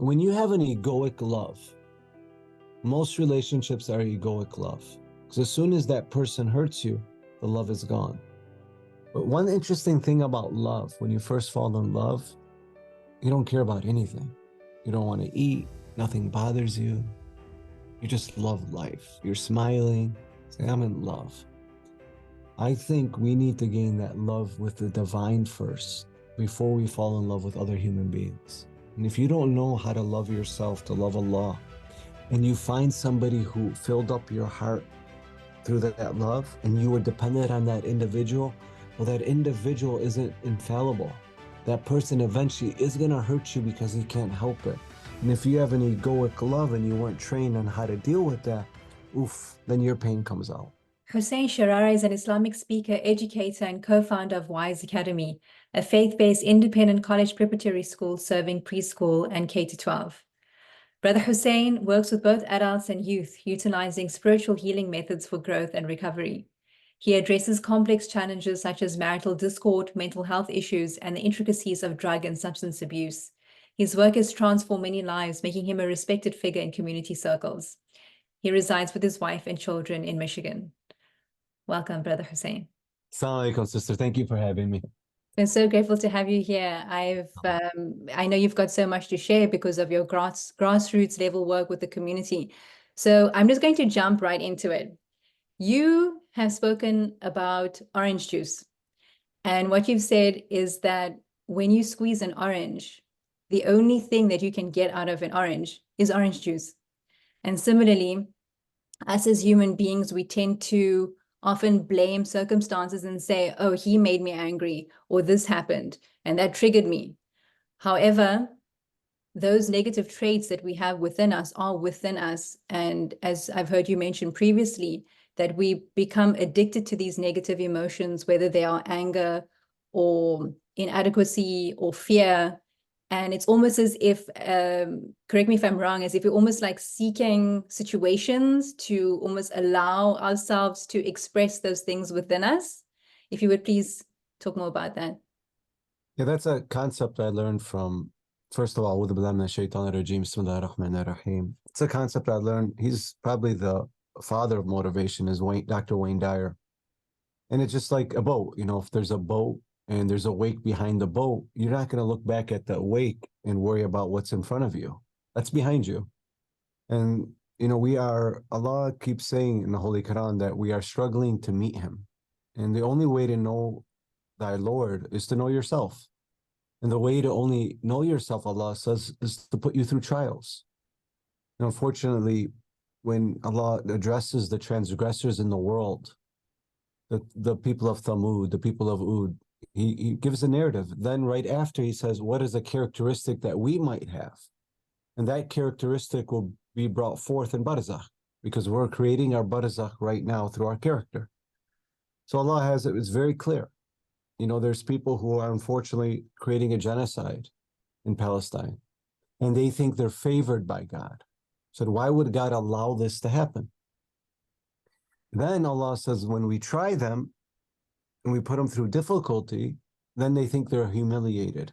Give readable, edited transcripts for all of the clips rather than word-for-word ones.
When you have an egoic love, most relationships are egoic love. Because as soon as that person hurts you, the love is gone. But one interesting thing about love, when you first fall in love, you don't care about anything. You don't want to eat, nothing bothers you. You just love life. You're smiling, say, I'm in love. I think we need to gain that love with the divine first before we fall in love with other human beings. And if you don't know how to love yourself, to love Allah, and you find somebody who filled up your heart through that love, and you were dependent on that individual, well, that individual isn't infallible. That person eventually is going to hurt you because he can't help it. And if you have an egoic love and you weren't trained on how to deal with that, oof, then your pain comes out. Hussein Charara is an Islamic speaker, educator, and co-founder of Wise Academy, a faith-based independent college preparatory school serving preschool and K-12. Brother Hussein works with both adults and youth, utilizing spiritual healing methods for growth and recovery. He addresses complex challenges such as marital discord, mental health issues, and the intricacies of drug and substance abuse. His work has transformed many lives, making him a respected figure in community circles. He resides with his wife and children in Michigan. Welcome, Brother Hussein. Assalamu alaikum, sister. Thank you for having me. I'm so grateful to have you here. I know you've got so much to share because of your grassroots level work with the community. So I'm just going to jump right into it. You have spoken about orange juice. And what you've said is that when you squeeze an orange, the only thing that you can get out of an orange is orange juice. And similarly, us as human beings, we tend to often blame circumstances and say, oh, he made me angry, or this happened, and that triggered me. However, those negative traits that we have within us are within us. And as I've heard you mention previously, that we become addicted to these negative emotions, whether they are anger or inadequacy or fear. And it's almost as if, correct me if I'm wrong, as if we're almost like seeking situations to almost allow ourselves to express those things within us. If you would please talk more about that. Yeah, that's a concept I learned from, first of all, it's a concept I learned. He's probably the father of motivation, is Dr. Wayne Dyer. And it's just like a boat. You know, if there's a boat and there's a wake behind the boat, you're not going to look back at the wake and worry about what's in front of you. That's behind you. And, you know, Allah keeps saying in the Holy Quran that we are struggling to meet him. And the only way to know thy Lord is to know yourself. And the way to only know yourself, Allah says, is to put you through trials. And unfortunately, when Allah addresses the transgressors in the world, the people of Thamud, the people of Ud, he gives a narrative. Then right after he says, what is a characteristic that we might have? And that characteristic will be brought forth in Barzakh, because we're creating our Barzakh right now through our character. So Allah has it, it's very clear. You know, there's people who are unfortunately creating a genocide in Palestine, and they think they're favored by God. So why would God allow this to happen? Then Allah says, when we try them and we put them through difficulty, then they think they're humiliated.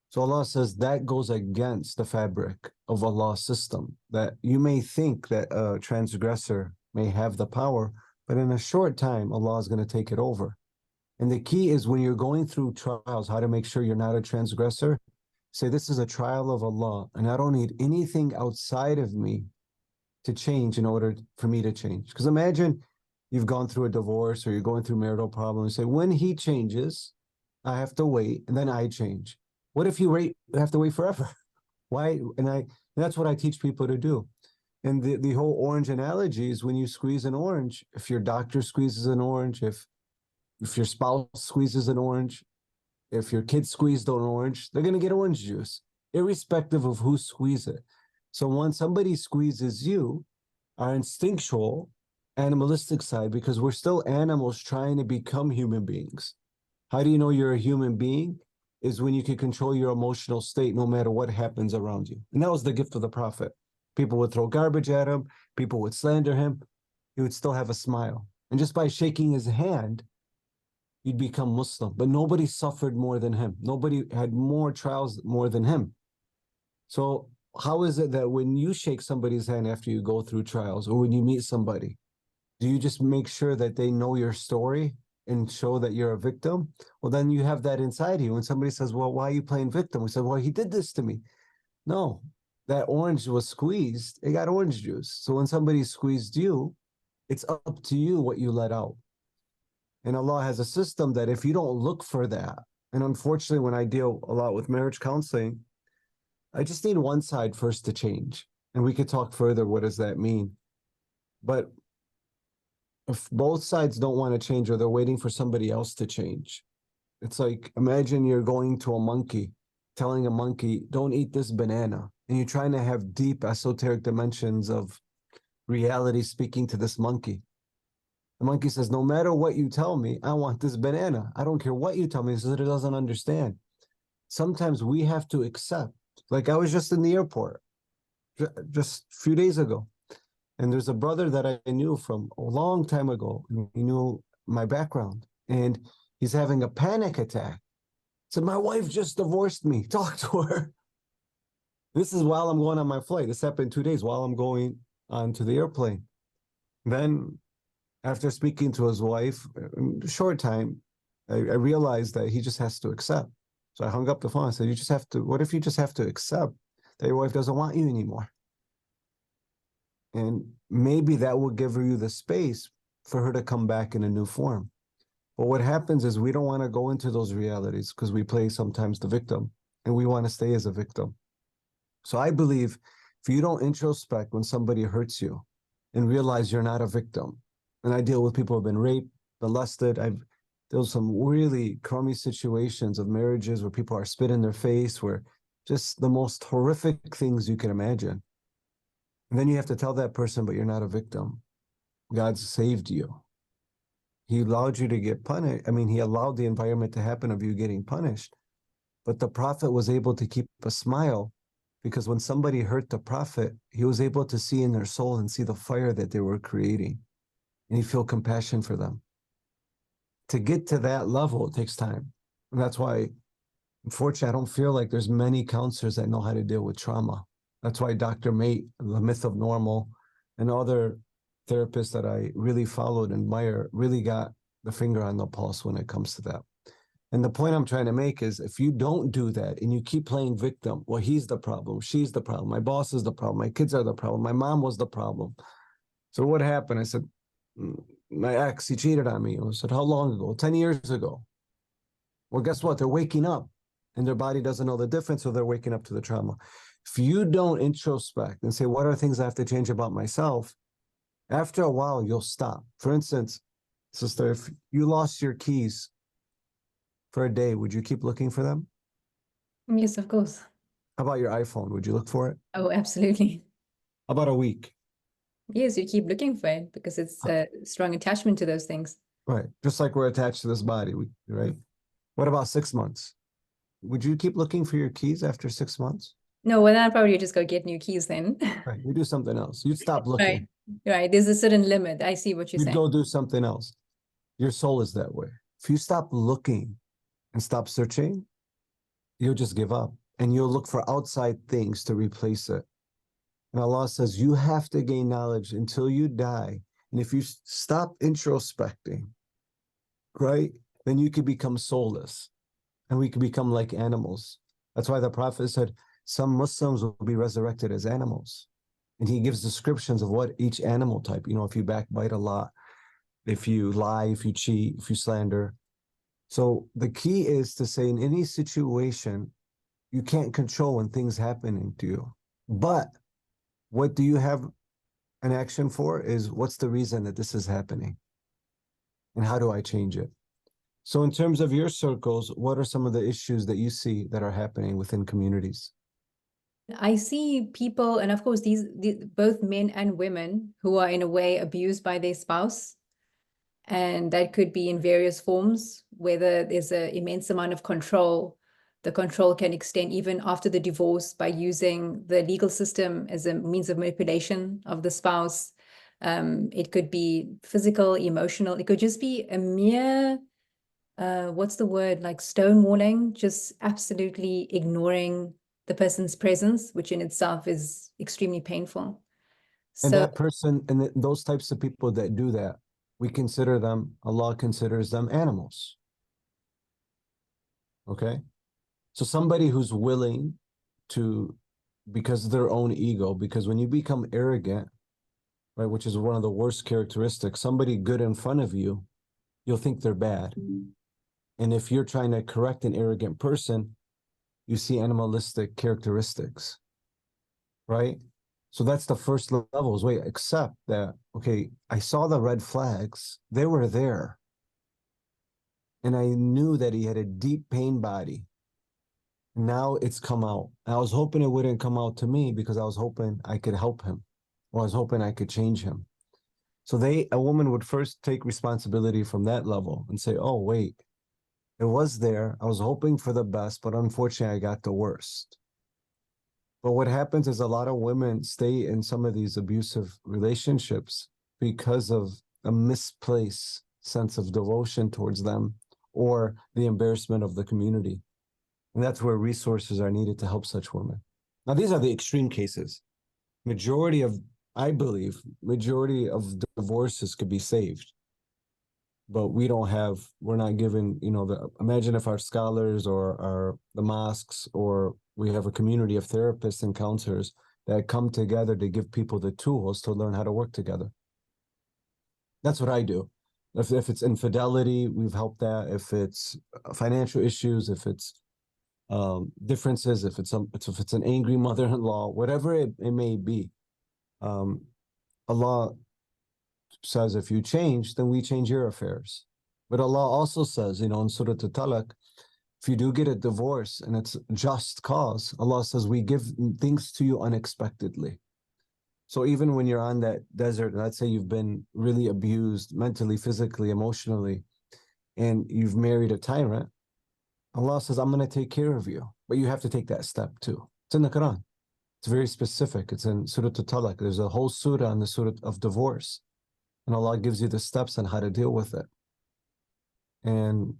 So Allah says that goes against the fabric of Allah's system, that you may think that a transgressor may have the power, but in a short time, Allah is going to take it over. And the key is when you're going through trials, how to make sure you're not a transgressor. Say, this is a trial of Allah, and I don't need anything outside of me to change in order for me to change. Because imagine you've gone through a divorce or you're going through marital problems. Say, when he changes, I have to wait, and then I change. What if you have to wait forever? Why? And that's what I teach people to do. And the whole orange analogy is when you squeeze an orange, if your doctor squeezes an orange, if your spouse squeezes an orange, if your kids squeezed an orange, they're going to get orange juice, irrespective of who squeezes it. So when somebody squeezes you, our instinctual, animalistic side, because we're still animals trying to become human beings. How do you know you're a human being? Is when you can control your emotional state no matter what happens around you. And that was the gift of the Prophet. People would throw garbage at him. People would slander him. He would still have a smile. And just by shaking his hand, you'd become Muslim. But nobody suffered more than him. Nobody had more trials more than him. So how is it that when you shake somebody's hand after you go through trials, or when you meet somebody, do you just make sure that they know your story and show that you're a victim? Well, then you have that inside you. When somebody says, well, why are you playing victim? We said, well, he did this to me. No, that orange was squeezed. It got orange juice. So when somebody squeezed you, it's up to you what you let out. And Allah has a system that if you don't look for that, and unfortunately, when I deal a lot with marriage counseling, I just need one side first to change. And we could talk further. What does that mean? But if both sides don't want to change, or they're waiting for somebody else to change, it's like, imagine you're going to a monkey, telling a monkey, don't eat this banana. And you're trying to have deep esoteric dimensions of reality speaking to this monkey. The monkey says, no matter what you tell me, I want this banana. I don't care what you tell me. He says it doesn't understand. Sometimes we have to accept. Like, I was just in the airport just a few days ago, and there's a brother that I knew from a long time ago. And he knew my background, and he's having a panic attack. Said, my wife just divorced me. Talk to her. This is while I'm going on my flight. This happened 2 days while I'm going onto the airplane. Then, after speaking to his wife in a short time, I realized that he just has to accept. So I hung up the phone. I said, you just have to, what if you just have to accept that your wife doesn't want you anymore? And maybe that will give you the space for her to come back in a new form. But what happens is we don't want to go into those realities because we play sometimes the victim, and we want to stay as a victim. So I believe if you don't introspect when somebody hurts you and realize you're not a victim, and I deal with people who have been raped, molested. There's some really crummy situations of marriages where people are spit in their face, where just the most horrific things you can imagine. And then you have to tell that person, but you're not a victim. God saved you. He allowed you to get punished. I mean, he allowed the environment to happen of you getting punished. But the prophet was able to keep a smile, because when somebody hurt the prophet, he was able to see in their soul and see the fire that they were creating. And you feel compassion for them. To get to that level, it takes time. And that's why, unfortunately, I don't feel like there's many counselors that know how to deal with trauma. That's why Dr. Mate, The Myth of Normal, and other therapists that I really followed and admire really got the finger on the pulse when it comes to that. And the point I'm trying to make is, if you don't do that and you keep playing victim, well, he's the problem, she's the problem, my boss is the problem, my kids are the problem, my mom was the problem. So what happened? I said, my ex, he cheated on me. I said, how long ago? 10 years ago. Well, guess what? They're waking up, and their body doesn't know the difference, so they're waking up to the trauma. If you don't introspect and say, what are things I have to change about myself? After a while, you'll stop. For instance, sister, if you lost your keys for a day, would you keep looking for them? Yes, of course. How about your iPhone? Would you look for it? Oh, absolutely. How about a week? Yes, you keep looking for it because it's a strong attachment to those things. Right. Just like we're attached to this body, right? What about 6 months? Would you keep looking for your keys after 6 months? No, well, then I'll probably just go get new keys then. Right. You do something else. You'd stop looking. Right. There's a certain limit. I see what you're You'd saying. go do something else. Your soul is that way. If you stop looking and stop searching, you'll just give up, and you'll look for outside things to replace it. And Allah says you have to gain knowledge until you die. And if you stop introspecting, right, then you could become soulless, and we could become like animals. That's why the Prophet said some Muslims will be resurrected as animals. And he gives descriptions of what each animal type, if you backbite a lot, if you lie, if you cheat, if you slander. So the key is to say, in any situation, you can't control when things happening to you. But what do you have an action for is, what's the reason that this is happening? And how do I change it? So in terms of your circles, what are some of the issues that you see that are happening within communities? I see people, and of course, these both men and women who are in a way abused by their spouse. And that could be in various forms, whether there's an immense amount of control. The control can extend even after the divorce by using the legal system as a means of manipulation of the spouse. It could be physical, emotional. It could just be a mere, what's the word, like stonewalling, just absolutely ignoring the person's presence, which in itself is extremely painful. And So that person, and those types of people that do that, we consider them, Allah considers them animals. Okay? So somebody who's willing to, because of their own ego, because when you become arrogant, right, which is one of the worst characteristics, somebody good in front of you, you'll think they're bad. And if you're trying to correct an arrogant person, you see animalistic characteristics, right? So that's the first level is, wait, accept that, okay, I saw the red flags, they were there. And I knew that he had a deep pain body. Now it's come out. I was hoping it wouldn't come out to me because I was hoping I could help him, or I was hoping I could change him. So a woman would first take responsibility from that level and say, oh, wait, it was there. I was hoping for the best, but unfortunately I got the worst. But what happens is a lot of women stay in some of these abusive relationships because of a misplaced sense of devotion towards them or the embarrassment of the community. And that's where resources are needed to help such women. Now, these are the extreme cases. I believe, majority of divorces could be saved. But we're not given, imagine if our scholars or the mosques, or we have a community of therapists and counselors that come together to give people the tools to learn how to work together. That's what I do. If it's infidelity, we've helped that. If it's financial issues, if it's differences, if it's an angry mother-in-law, whatever it may be, Allah says, if you change, then we change your affairs. But Allah also says, in Surah Al-Talaq, if you do get a divorce and it's just cause, Allah says, we give things to you unexpectedly. So even when you're on that desert, let's say you've been really abused mentally, physically, emotionally, and you've married a tyrant, Allah says, I'm going to take care of you. But you have to take that step too. It's in the Quran. It's very specific. It's in Surah Al-Talaq. There's a whole surah on the surah of divorce. And Allah gives you the steps on how to deal with it. And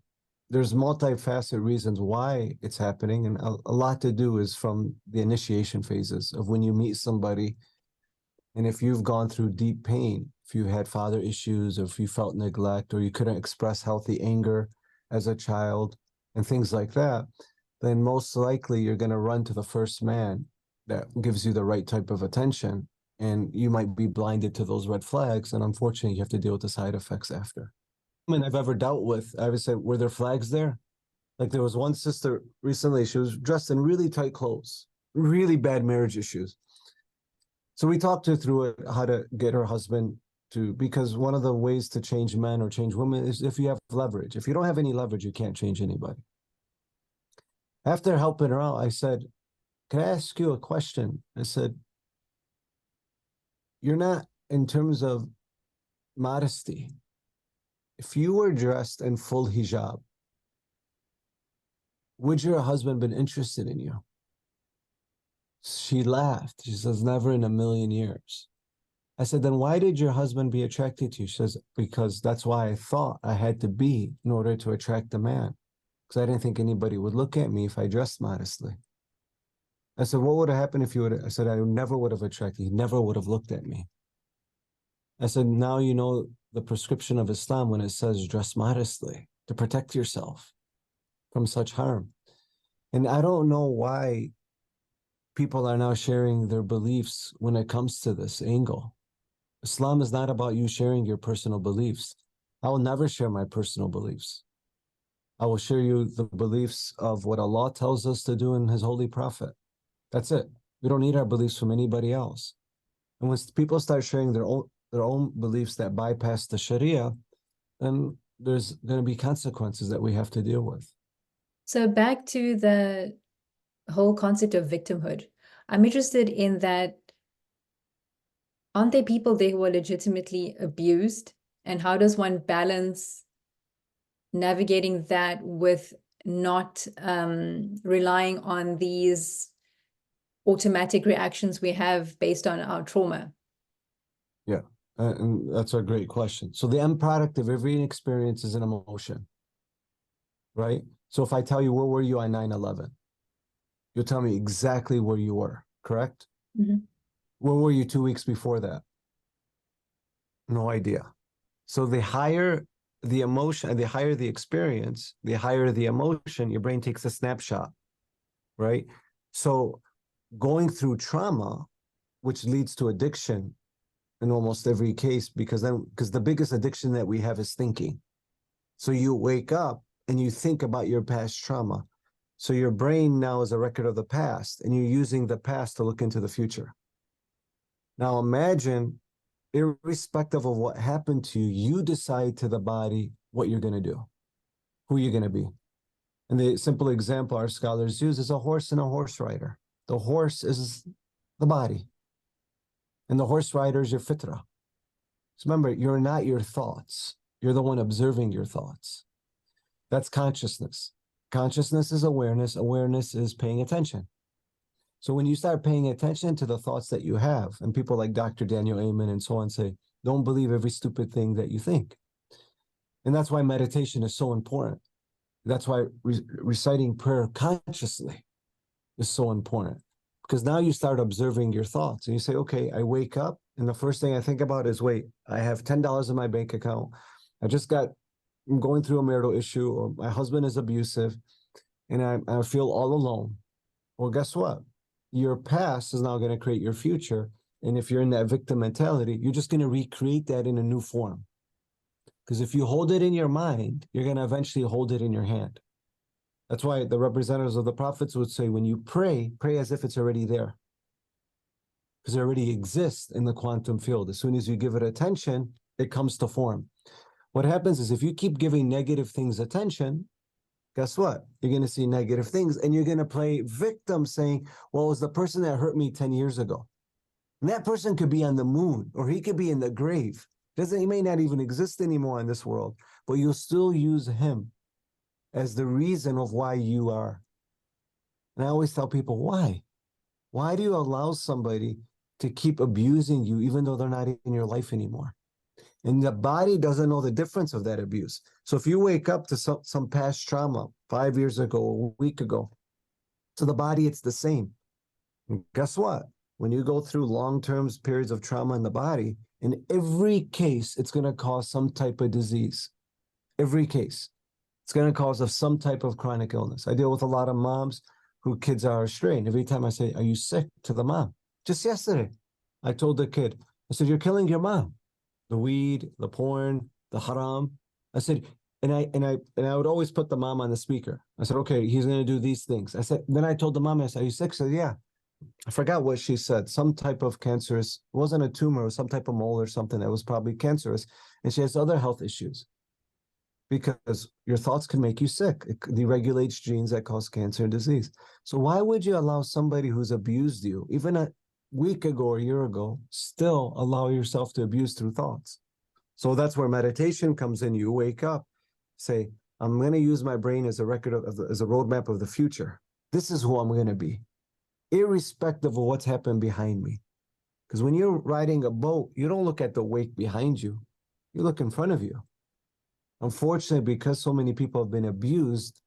there's multifaceted reasons why it's happening. And a lot to do is from the initiation phases of when you meet somebody. And if you've gone through deep pain, if you had father issues, or if you felt neglect, or you couldn't express healthy anger as a child, and things like that, then most likely you're going to run to the first man that gives you the right type of attention. And you might be blinded to those red flags. And unfortunately, you have to deal with the side effects after. I mean, I've ever dealt with, I would say, were there flags there? Like there was one sister recently, she was dressed in really tight clothes, really bad marriage issues. So we talked her through it, how to get her husband to, because one of the ways to change men or change women is if you have leverage. If you don't have any leverage, you can't change anybody. After helping her out, I said, can I ask you a question? I said, you're not, in terms of modesty, if you were dressed in full hijab, would your husband been interested in you? She laughed. She says, never in a million years. I said, then why did your husband be attracted to you? She says, because that's why I thought I had to be in order to attract a man. Because I didn't think anybody would look at me if I dressed modestly. I said, what would have happened if you would have? I said, I never would have attracted. He never would have looked at me. I said, now you know the prescription of Islam when it says dress modestly to protect yourself from such harm. And I don't know why people are now sharing their beliefs when it comes to this angle. Islam is not about you sharing your personal beliefs. I will never share my personal beliefs. I will share you the beliefs of what Allah tells us to do in His Holy Prophet. That's it. We don't need our beliefs from anybody else. And when people start sharing their own beliefs that bypass the Sharia, then there's going to be consequences that we have to deal with. So back to the whole concept of victimhood. I'm interested in that. Aren't there people there who are legitimately abused? And how does one balance navigating that with not relying on these automatic reactions we have based on our trauma? Yeah, and that's a great question. So the end product of every experience is an emotion, right? So if I tell you, where were you on 9/11? You'll tell me exactly where you were, correct? Mhm. Where were you 2 weeks before that? No idea. So the higher the emotion, the higher the experience, the higher the emotion, your brain takes a snapshot, right? So going through trauma, which leads to addiction in almost every case, because the biggest addiction that we have is thinking. So you wake up and you think about your past trauma. So your brain now is a record of the past, and you're using the past to look into the future. Now imagine, irrespective of what happened to you, you decide to the body what you're going to do, who you're going to be. And the simple example our scholars use is a horse and a horse rider. The horse is the body, and the horse rider is your fitra. So remember, you're not your thoughts. You're the one observing your thoughts. That's consciousness. Consciousness is awareness. Awareness is paying attention. So when you start paying attention to the thoughts that you have, and people like Dr. Daniel Amen and so on say, don't believe every stupid thing that you think. And that's why meditation is so important. That's why reciting prayer consciously is so important. Because now you start observing your thoughts and you say, okay, I wake up and the first thing I think about is, wait, I have $10 in my bank account. I'm going through a marital issue, or my husband is abusive, and I feel all alone. Well, guess what? Your past is now going to create your future. And if you're in that victim mentality, you're just going to recreate that in a new form. Because if you hold it in your mind, you're going to eventually hold it in your hand. That's why the representatives of the prophets would say, when you pray, pray as if it's already there. Because it already exists in the quantum field. As soon as you give it attention, it comes to form. What happens is, if you keep giving negative things attention, guess what? You're going to see negative things, and you're going to play victim, saying, well, it was the person that hurt me 10 years ago. And that person could be on the moon, or he could be in the grave. He may not even exist anymore in this world, but you'll still use him as the reason of why you are. And I always tell people, why? Why do you allow somebody to keep abusing you even though they're not in your life anymore? And the body doesn't know the difference of that abuse. So if you wake up to some past trauma 5 years ago, a week ago, to the body, it's the same. And guess what? When you go through long-term periods of trauma in the body, in every case, it's going to cause some type of disease. Every case. It's going to cause some type of chronic illness. I deal with a lot of moms whose kids are astray. And every time I say, are you sick, to the mom? Just yesterday, I told the kid, I said, you're killing your mom. The weed, the porn, the haram. I said, and I would always put the mom on the speaker. I said, okay, he's going to do these things. I said, then I told the mom, I said, are you sick? She said, yeah. I forgot what she said. Some type of cancerous, it wasn't a tumor, it was some type of mole or something that was probably cancerous. And she has other health issues, because your thoughts can make you sick. It deregulates genes that cause cancer and disease. So why would you allow somebody who's abused you, even a week ago or a year ago, still allow yourself to abuse through thoughts? So that's where meditation comes in. You wake up, say, I'm going to use my brain as a record as a roadmap of the future. This is who I'm going to be, irrespective of what's happened behind me. Because when you're riding a boat, you don't look at the wake behind you. You look in front of you. Unfortunately, because so many people have been abused,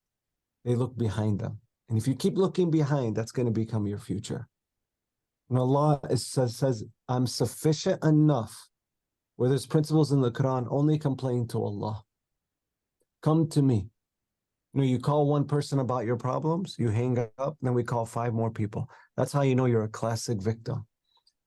they look behind them. And if you keep looking behind, that's going to become your future. And Allah says, I'm sufficient enough. Where there's principles in the Quran, only complain to Allah. Come to me. You call one person about your problems, you hang up, then we call 5 more people. That's how you know you're a classic victim.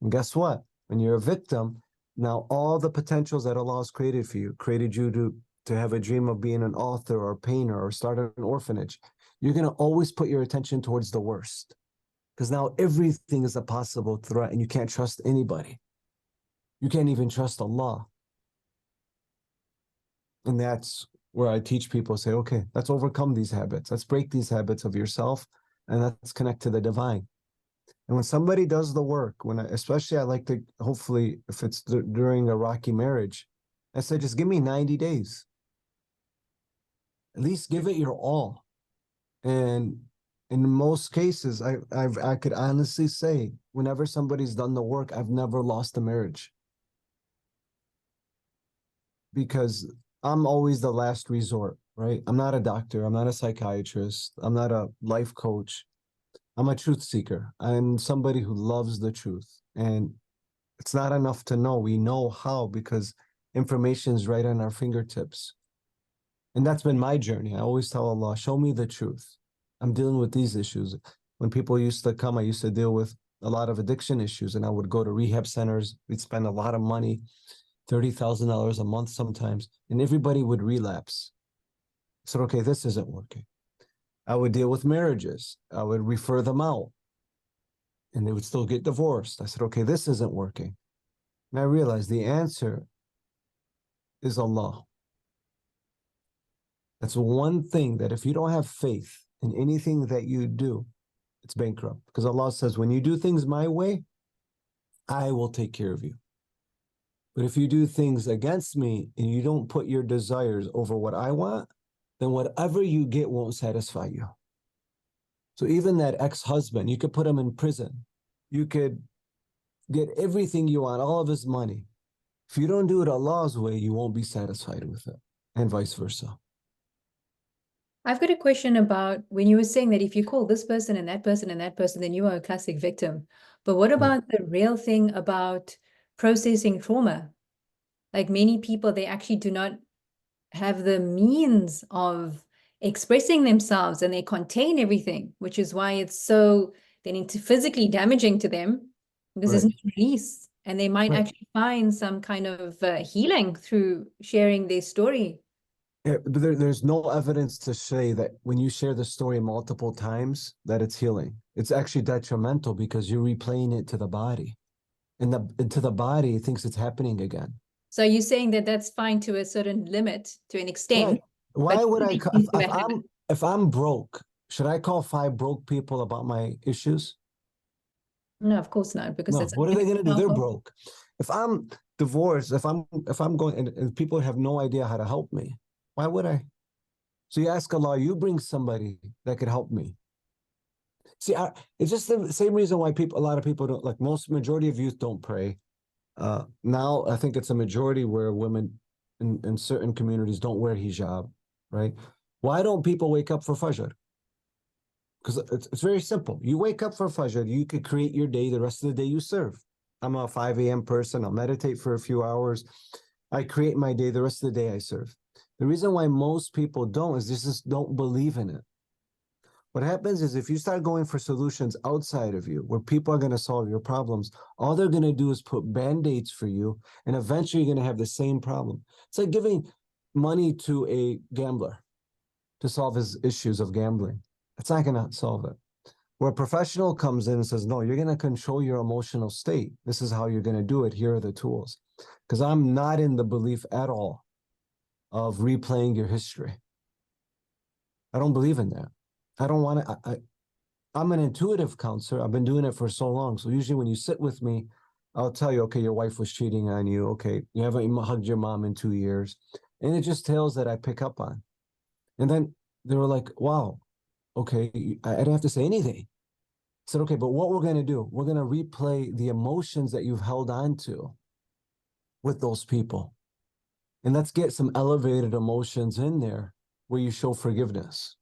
And guess what? When you're a victim, now all the potentials that Allah has created for you, created you to have a dream of being an author or a painter or start an orphanage, you're going to always put your attention towards the worst. Because now everything is a possible threat and you can't trust anybody. You can't even trust Allah. And that's where I teach people, say, okay, let's overcome these habits. Let's break these habits of yourself, and let's connect to the divine. And when somebody does the work, especially I like to, hopefully, if it's during a rocky marriage, I say, just give me 90 days. At least give it your all. And in most cases, I could honestly say, whenever somebody's done the work, I've never lost a marriage. Because I'm always the last resort, right? I'm not a doctor. I'm not a psychiatrist. I'm not a life coach. I'm a truth seeker. I'm somebody who loves the truth. And it's not enough to know. We know how because information is right on our fingertips. And that's been my journey. I always tell Allah, show me the truth. I'm dealing with these issues. When people used to come, I used to deal with a lot of addiction issues, and I would go to rehab centers. We'd spend a lot of money, $30,000 a month sometimes, and everybody would relapse. I said, okay, this isn't working. I would deal with marriages. I would refer them out, and they would still get divorced. I said, okay, this isn't working. And I realized the answer is Allah. That's one thing that if you don't have faith in anything that you do, it's bankrupt. Because Allah says, when you do things my way, I will take care of you. But if you do things against me and you don't put your desires over what I want, then whatever you get won't satisfy you. So even that ex-husband, you could put him in prison. You could get everything you want, all of his money. If you don't do it Allah's way, you won't be satisfied with it, and vice versa. I've got a question about when you were saying that if you call this person and that person and that person, then you are a classic victim. But what about the real thing about processing trauma? Like many people, they actually do not have the means of expressing themselves and they contain everything, which is why it's so then physically damaging to them because there's Right. no release. And they might Right. actually find some kind of healing through sharing their story. But there's no evidence to say that when you share the story multiple times that it's healing. It's actually detrimental because you're replaying it to the body, and to the body it thinks it's happening again. So you're saying that that's fine to a certain limit, to an extent. Right. Why would I? If If I'm broke, should I call 5 broke people about my issues? No, of course not, because No. that's What are they going to do? They're powerful. broke. If I'm divorced, if I'm going and people have no idea how to help me, why would I? So you ask Allah, you bring somebody that could help me. See, it's just the same reason why a lot of people don't, like most majority of youth don't pray. Now I think it's a majority where women in certain communities don't wear hijab, right? Why don't people wake up for Fajr? Because it's very simple. You wake up for Fajr, you could create your day, the rest of the day you serve. I'm a 5 a.m. person. I'll meditate for a few hours. I create my day, the rest of the day I serve. The reason why most people don't is they just don't believe in it. What happens is if you start going for solutions outside of you, where people are going to solve your problems, all they're going to do is put band-aids for you, and eventually you're going to have the same problem. It's like giving money to a gambler to solve his issues of gambling. It's not going to solve it. Where a professional comes in and says, no, you're going to control your emotional state. This is how you're going to do it. Here are the tools. Because I'm not in the belief at all of replaying your history. I don't believe in that. I don't want to. I'm an intuitive counselor. I've been doing it for so long. So usually when you sit with me, I'll tell you, okay, your wife was cheating on you. Okay, you haven't hugged your mom in 2 years. And it's just tales that I pick up on. And then they were like, wow, okay, I didn't have to say anything. I said, okay, but what we're going to do, we're going to replay the emotions that you've held on to with those people. And let's get some elevated emotions in there where you show forgiveness.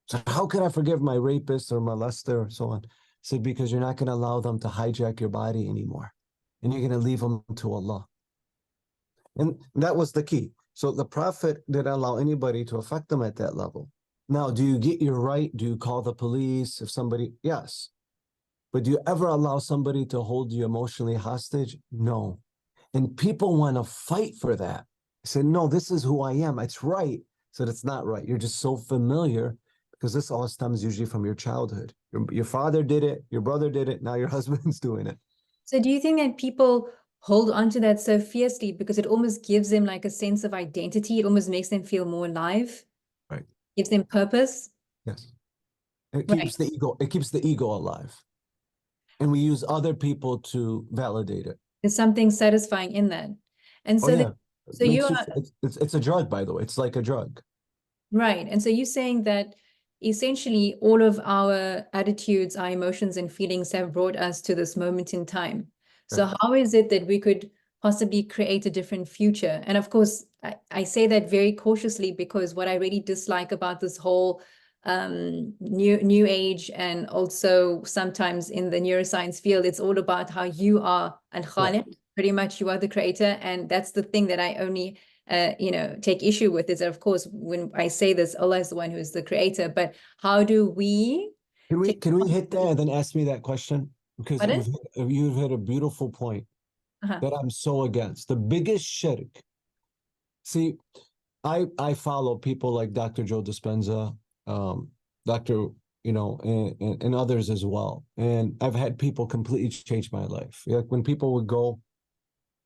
So how can I forgive my rapist or molester or so on? I said, because you're not going to allow them to hijack your body anymore. And you're going to leave them to Allah. And that was the key. So the Prophet didn't allow anybody to affect them at that level. Now, do you get your right? Do you call the police if somebody? Yes. But do you ever allow somebody to hold you emotionally hostage? No. And people want to fight for that. I said, no, this is who I am. It's right. I said, it's not right. You're just so familiar because this all stems usually from your childhood. Your father did it. Your brother did it. Now your husband's doing it. So do you think that people hold on to that so fiercely because it almost gives them like a sense of identity? It almost makes them feel more alive, Right. gives them purpose. Yes. It Right. keeps the ego. It keeps the ego alive. And we use other people to validate it. There's something satisfying in that. And Oh so, yeah. so It you makes you. are It's a drug, by the way. It's like a drug. right. And so you're saying that essentially all of our attitudes, our emotions and feelings have brought us to this moment in time. So Right. how is it that we could possibly create a different future? And of course, I say that very cautiously because what I really dislike about this whole new age, and also sometimes in the neuroscience field, it's all about how you are al-Khaliq, pretty much you are the creator. And that's the thing that I only take issue with, is that, of course, when I say this, Allah is the one who is the creator, but how do we Can we hit that and then ask me that question? Because you've hit a beautiful point that I'm so against. The biggest shirk. See, I follow people like Dr. Joe Dispenza, Dr. And others as well. And I've had people completely change my life. Like when people would go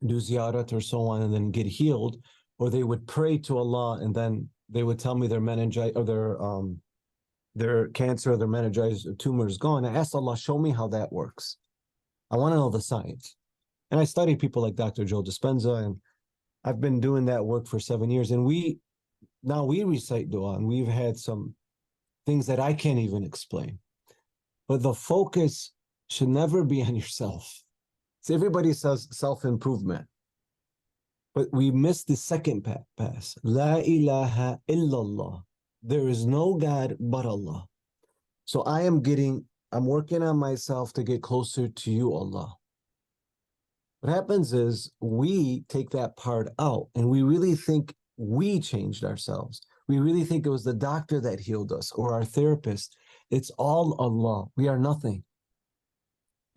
do ziyarat or so on and then get healed, or they would pray to Allah and then they would tell me their meningitis or their cancer or their meningitis or tumor is gone. I asked Allah, show me how that works. I want to know the science. And I studied people like Dr. Joe Dispenza, and I've been doing that work for 7 years. And we recite dua, and we've had some things that I can't even explain. But the focus should never be on yourself. See, everybody says self-improvement, but we miss the second pass. La ilaha illallah. There is no God but Allah. So I'm working on myself to get closer to you, Allah. What happens is we take that part out and we really think we changed ourselves. We really think it was the doctor that healed us or our therapist. It's all Allah. We are nothing.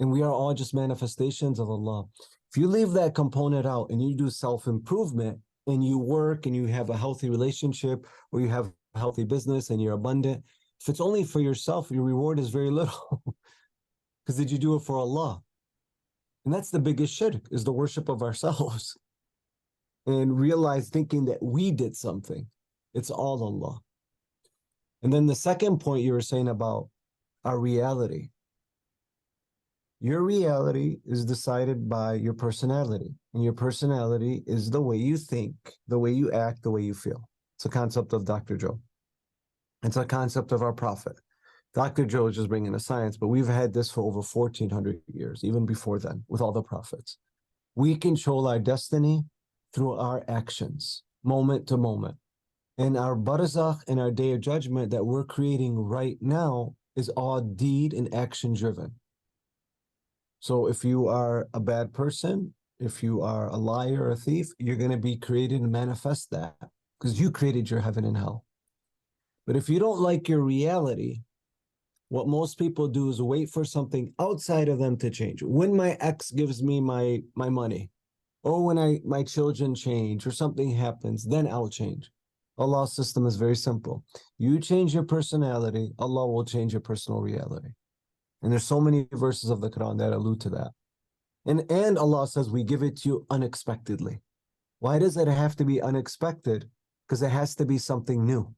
And we are all just manifestations of Allah. If you leave that component out and you do self-improvement and you work and you have a healthy relationship or you have a healthy business and you're abundant, if it's only for yourself, your reward is very little. Because did you do it for Allah? And that's the biggest shirk, is the worship of ourselves. And realize thinking that we did something. It's all Allah. And then the second point you were saying about our reality. Your reality is decided by your personality. And your personality is the way you think, the way you act, the way you feel. It's a concept of Dr. Joe. It's a concept of our prophet. Dr. Joe is just bringing the science, but we've had this for over 1,400 years, even before then, with all the prophets. We control our destiny through our actions, moment to moment. And our barzakh and our day of judgment that we're creating right now is all deed and action driven. So if you are a bad person, if you are a liar or a thief, you're going to be created and manifest that because you created your heaven and hell. But if you don't like your reality, what most people do is wait for something outside of them to change. When my ex gives me my money, or when my children change, or something happens, then I'll change. Allah's system is very simple. You change your personality, Allah will change your personal reality. And there's so many verses of the Quran that allude to that. And Allah says we give it to you unexpectedly. Why does it have to be unexpected? Because it has to be something new.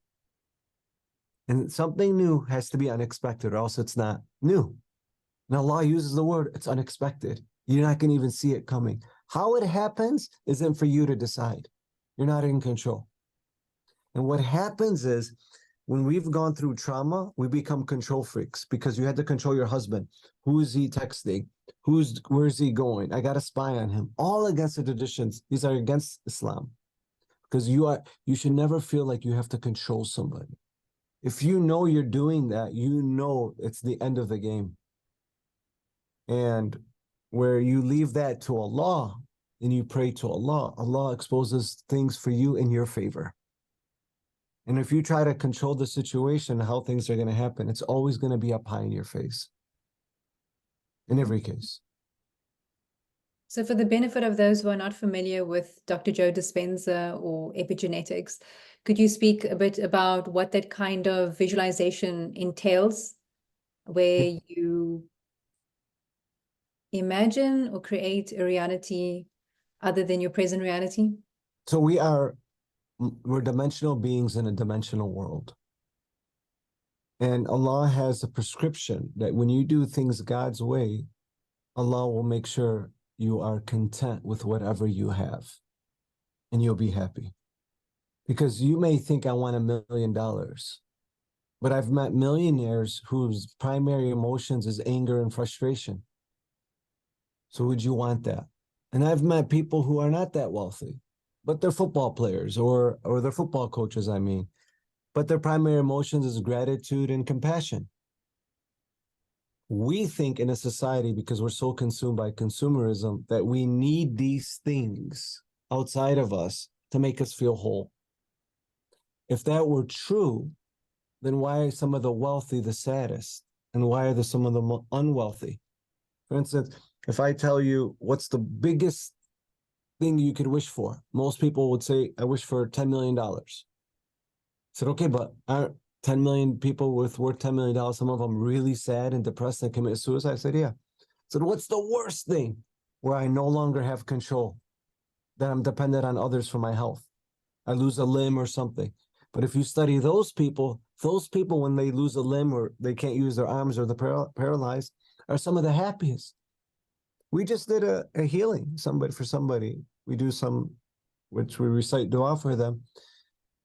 And something new has to be unexpected, or else it's not new. And Allah uses the word, it's unexpected. You're not going to even see it coming. How it happens isn't for you to decide. You're not in control. And what happens is, when we've gone through trauma, we become control freaks because you had to control your husband. Who is he texting? Where's he going? I got to spy on him. All against the traditions. These are against Islam. Because you should never feel like you have to control somebody. If you know you're doing that, you know it's the end of the game. And where you leave that to Allah and you pray to Allah, Allah exposes things for you in your favor. And if you try to control the situation, how things are going to happen, it's always going to be up high in your face. In every case. So for the benefit of those who are not familiar with Dr. Joe Dispenza or epigenetics, could you speak a bit about what that kind of visualization entails, where you imagine or create a reality other than your present reality? So we're dimensional beings in a dimensional world. And Allah has a prescription that when you do things God's way, Allah will make sure you are content with whatever you have and you'll be happy. Because you may think I want $1 million, but I've met millionaires whose primary emotions is anger and frustration. So would you want that? And I've met people who are not that wealthy, but they're football players or they're football coaches, I mean. but their primary emotions is gratitude and compassion. We think in a society, because we're so consumed by consumerism, that we need these things outside of us to make us feel whole. If that were true, then why are some of the wealthy the saddest? And why are some of the unwealthy? For instance, if I tell you what's the biggest thing you could wish for, most people would say, I wish for $10 million. I said, okay, but aren't 10 million people worth $10 million, some of them really sad and depressed and commit suicide? I said, yeah. I said, what's the worst thing where I no longer have control, that I'm dependent on others for my health? I lose a limb or something. But if you study those people, when they lose a limb or they can't use their arms or they're paralyzed, are some of the happiest. We just did a healing for somebody. We do which we recite dua for them.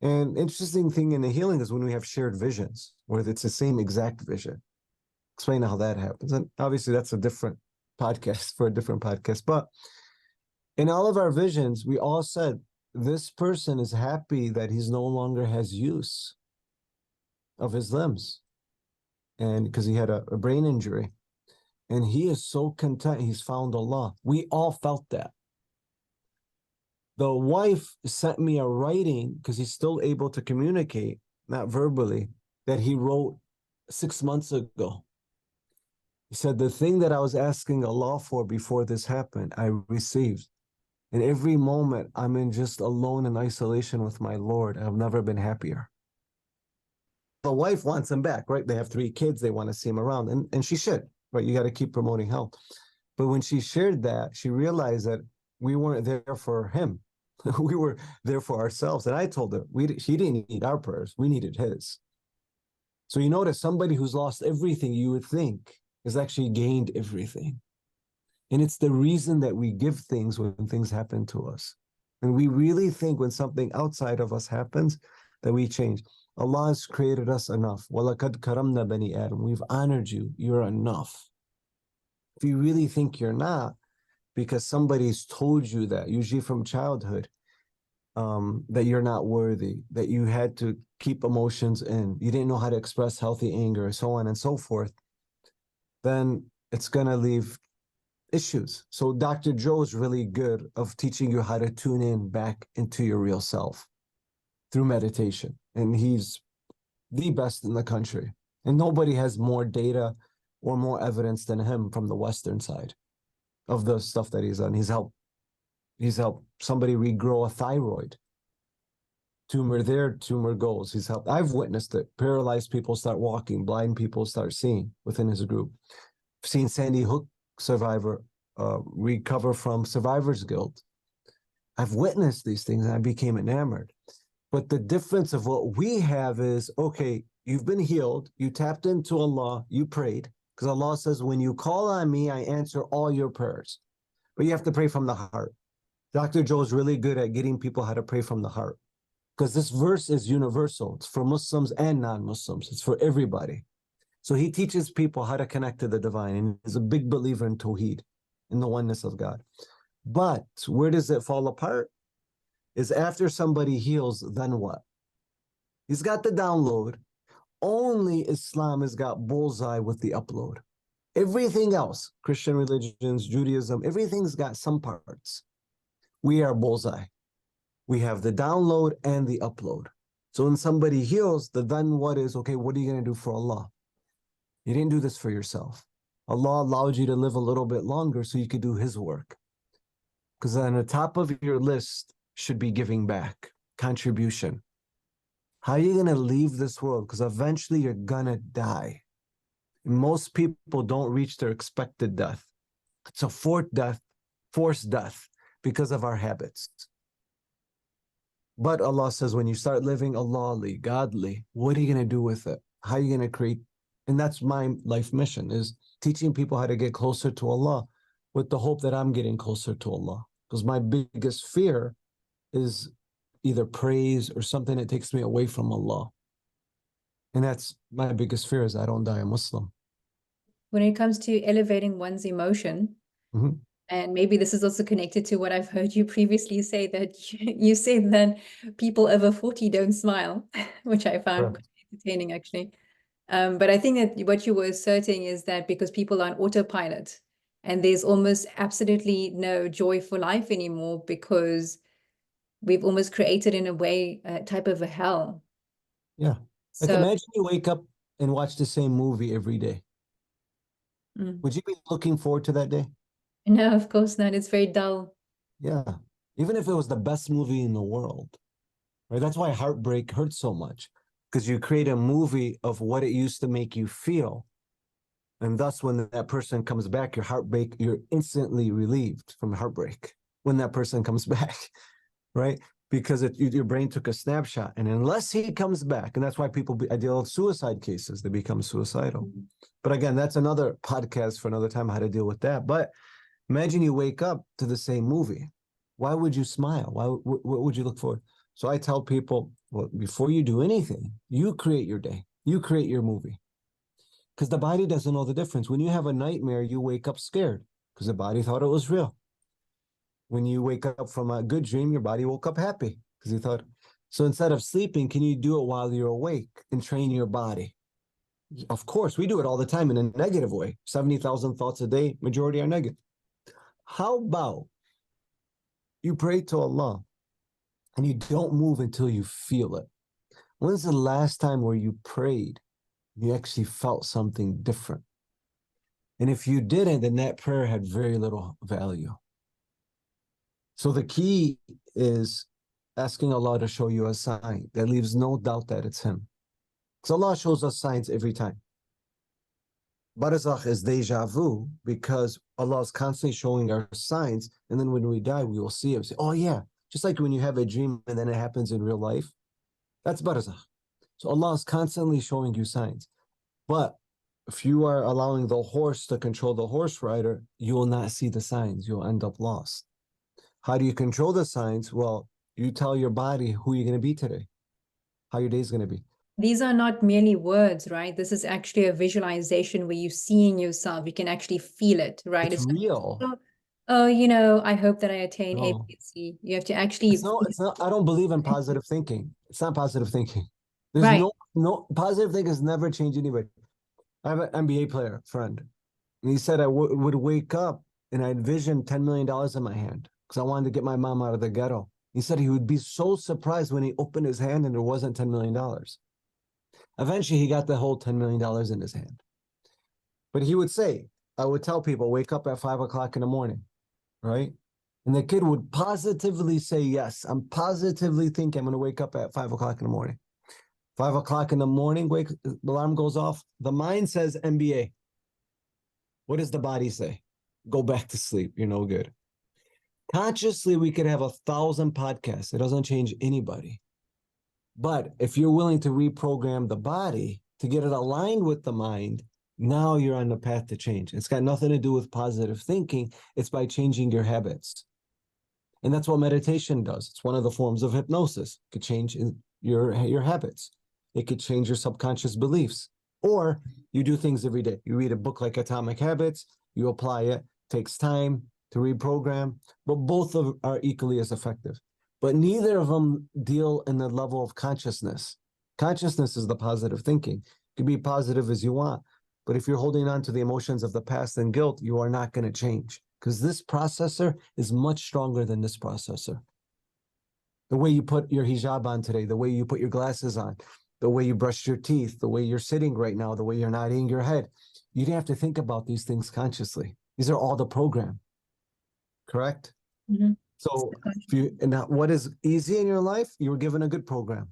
And interesting thing in the healing is when we have shared visions, where it's the same exact vision. Explain how that happens. And obviously that's a different podcast for a different podcast. But in all of our visions, we all said, this person is happy that he's no longer has use of his limbs, and because he had a brain injury, and he is so content he's found Allah. We all felt that. The wife sent me a writing, because he's still able to communicate, not verbally, that he wrote 6 months ago. He said, the thing that I was asking Allah for before this happened, I received. And every moment I'm in just alone in isolation with my Lord, I've never been happier. The wife wants him back, right? They have 3 kids. They want to see him around, and she should, right? You got to keep promoting health. But when she shared that, she realized that we weren't there for him. We were there for ourselves. And I told her, she didn't need our prayers. We needed his. So you notice somebody who's lost everything, you would think, has actually gained everything. And it's the reason that we give things when things happen to us. And we really think when something outside of us happens that we change. Allah has created us enough. وَلَقَدْ كَرَمْنَا بَنِي آدَمَ. We've honored you. You're enough. If you really think you're not, because somebody's told you that, usually from childhood, that you're not worthy, that you had to keep emotions in, you didn't know how to express healthy anger, so on and so forth, then it's going to leave issues. So Dr. Joe is really good of teaching you how to tune in back into your real self through meditation. And he's the best in the country. And nobody has more data or more evidence than him from the Western side of the stuff that he's done. He's helped somebody regrow a thyroid. Tumor there, tumor goes. He's helped. I've witnessed it. Paralyzed people start walking, blind people start seeing within his group. I've seen Sandy Hook survivor recover from survivor's guilt. I've witnessed these things and I became enamored. But the difference of what we have is, okay, you've been healed, you tapped into Allah, you prayed, because Allah says, when you call on me, I answer all your prayers. But you have to pray from the heart. Dr. Joe is really good at getting people how to pray from the heart, because this verse is universal. It's for Muslims and non-Muslims. It's for everybody. So he teaches people how to connect to the divine, and he's a big believer in Tawheed, in the oneness of God. But where does it fall apart? Is after somebody heals, then what? He's got the download. Only Islam has got bullseye with the upload. Everything else, Christian religions, Judaism, everything's got some parts. We are bullseye. We have the download and the upload. So when somebody heals, the then what is, okay, what are you going to do for Allah? You didn't do this for yourself. Allah allowed you to live a little bit longer so you could do his work. Because on the top of your list should be giving back, contribution. How are you going to leave this world? Because eventually you're going to die. And most people don't reach their expected death. It's a forced death because of our habits. But Allah says, when you start living Allahly, godly, what are you going to do with it? How are you going to create? And that's my life mission, is teaching people how to get closer to Allah with the hope that I'm getting closer to Allah. Because my biggest fear is either praise or something that takes me away from Allah. And that's my biggest fear, is I don't die a Muslim. When it comes to elevating one's emotion, And maybe this is also connected to what I've heard you previously say, that you said that people over 40 don't smile, which I found Correct. quite entertaining, actually. But I think that what you were asserting is that because people are on autopilot and there's almost absolutely no joy for life anymore, because we've almost created, in a way, a type of a hell. Yeah. Like So, imagine you wake up and watch the same movie every day. mm, Would you be looking forward to that day? no, of course not. It's very dull. Yeah. Even if it was the best movie in the world, right? That's why heartbreak hurts so much, because you create a movie of what it used to make you feel. And thus, when that person comes back, you're instantly relieved from heartbreak when that person comes back, right? Because your brain took a snapshot. And unless he comes back, and that's why I deal with suicide cases, they become suicidal. But again, that's another podcast for another time, how to deal with that. But imagine you wake up to the same movie. Why would you smile? What would you look for? So I tell people, well, before you do anything, you create your day, you create your movie. Because the body doesn't know the difference. When you have a nightmare, you wake up scared because the body thought it was real. When you wake up from a good dream, your body woke up happy because you thought. So instead of sleeping, can you do it while you're awake and train your body? Of course, we do it all the time in a negative way. 70,000 thoughts a day, majority are negative. How about you pray to Allah and you don't move until you feel it? When's the last time where you prayed, you actually felt something different? And if you didn't, then that prayer had very little value. So the key is asking Allah to show you a sign that leaves no doubt that it's Him. Because Allah shows us signs every time. Barzakh is deja vu because Allah is constantly showing our signs. And then when we die, we will see Him. Say, oh, yeah. Just like when you have a dream and then it happens in real life. That's Barzakh. So Allah is constantly showing you signs. But if you are allowing the horse to control the horse rider, you will not see the signs. You'll end up lost. How do you control the signs? Well, you tell your body who you're going to be today, how your day's going to be. These are not merely words, right? This is actually a visualization where you're seeing yourself. You can actually feel it, right? It's It's not, real. oh, oh, you know, I hope that I attain A, No, B, C. You have to actually, it's not. I don't believe in positive thinking. It's not positive thinking. There's right. no positive thinking has never changed anybody. I have an NBA player friend, and he said I would wake up and I'd envision $10 million in my hand because I wanted to get my mom out of the ghetto. He said he would be so surprised when he opened his hand and there wasn't $10 million. Eventually, he got the whole $10 million in his hand. But he would say, I would tell people, wake up at 5 o'clock in the morning, right? And the kid would positively say, yes, I'm positively thinking I'm going to wake up at 5 o'clock in the morning. 5 o'clock in the morning, the alarm goes off. The mind says NBA. What does the body say? Go back to sleep. You're no good. Consciously, we could have 1,000 podcasts. It doesn't change anybody. But if you're willing to reprogram the body to get it aligned with the mind, now you're on the path to change. It's got nothing to do with positive thinking. It's by changing your habits. And that's what meditation does. It's one of the forms of hypnosis. It could change your habits. It could change your subconscious beliefs. Or you do things every day. You read a book like Atomic Habits, you apply it. It takes time to reprogram, but both are equally as effective. But neither of them deal in the level of consciousness. Consciousness is the positive thinking. You can be positive as you want, but if you're holding on to the emotions of the past and guilt, you are not going to change because this processor is much stronger than this processor. The way you put your hijab on today, the way you put your glasses on, the way you brush your teeth, the way you're sitting right now, the way you're nodding your head, you didn't have to think about these things consciously. These are all the program, correct? Mhm. So what is easy in your life, you were given a good program.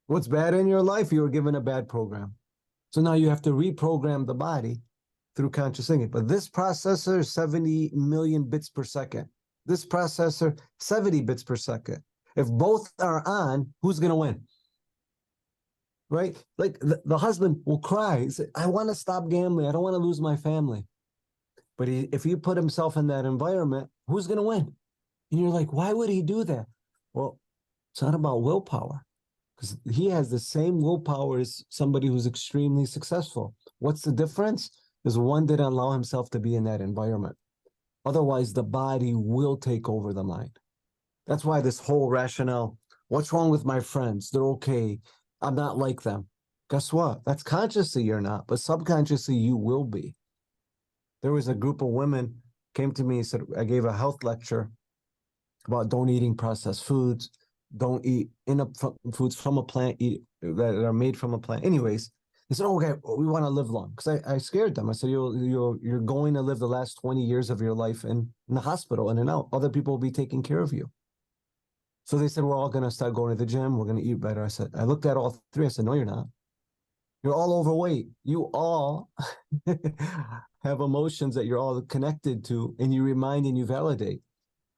What's bad in your life, you were given a bad program. So now you have to reprogram the body through conscious thinking. But this processor is 70 million bits per second. This processor, 70 bits per second. If both are on, who's going to win? Right? Like the husband will cry. He say, I want to stop gambling. I don't want to lose my family. But if he put himself in that environment, who's going to win? And you're like, why would he do that? Well, it's not about willpower because he has the same willpower as somebody who's extremely successful. What's the difference? Is one didn't allow himself to be in that environment. Otherwise, the body will take over the mind. That's why this whole rationale, what's wrong with my friends? They're okay. I'm not like them. Guess what? That's consciously you're not, but subconsciously you will be. There was a group of women came to me and said, I gave a health lecture about don't eating processed foods, don't eat foods from a plant, eat that are made from a plant. Anyways, they said, oh, okay, we want to live long. Because I scared them. I said, you're going to live the last 20 years of your life in the hospital in and out. Other people will be taking care of you. So they said, we're all going to start going to the gym. We're going to eat better. I said, I looked at all three. I said, no, you're not. You're all overweight. You all have emotions that you're all connected to, and you remind and you validate.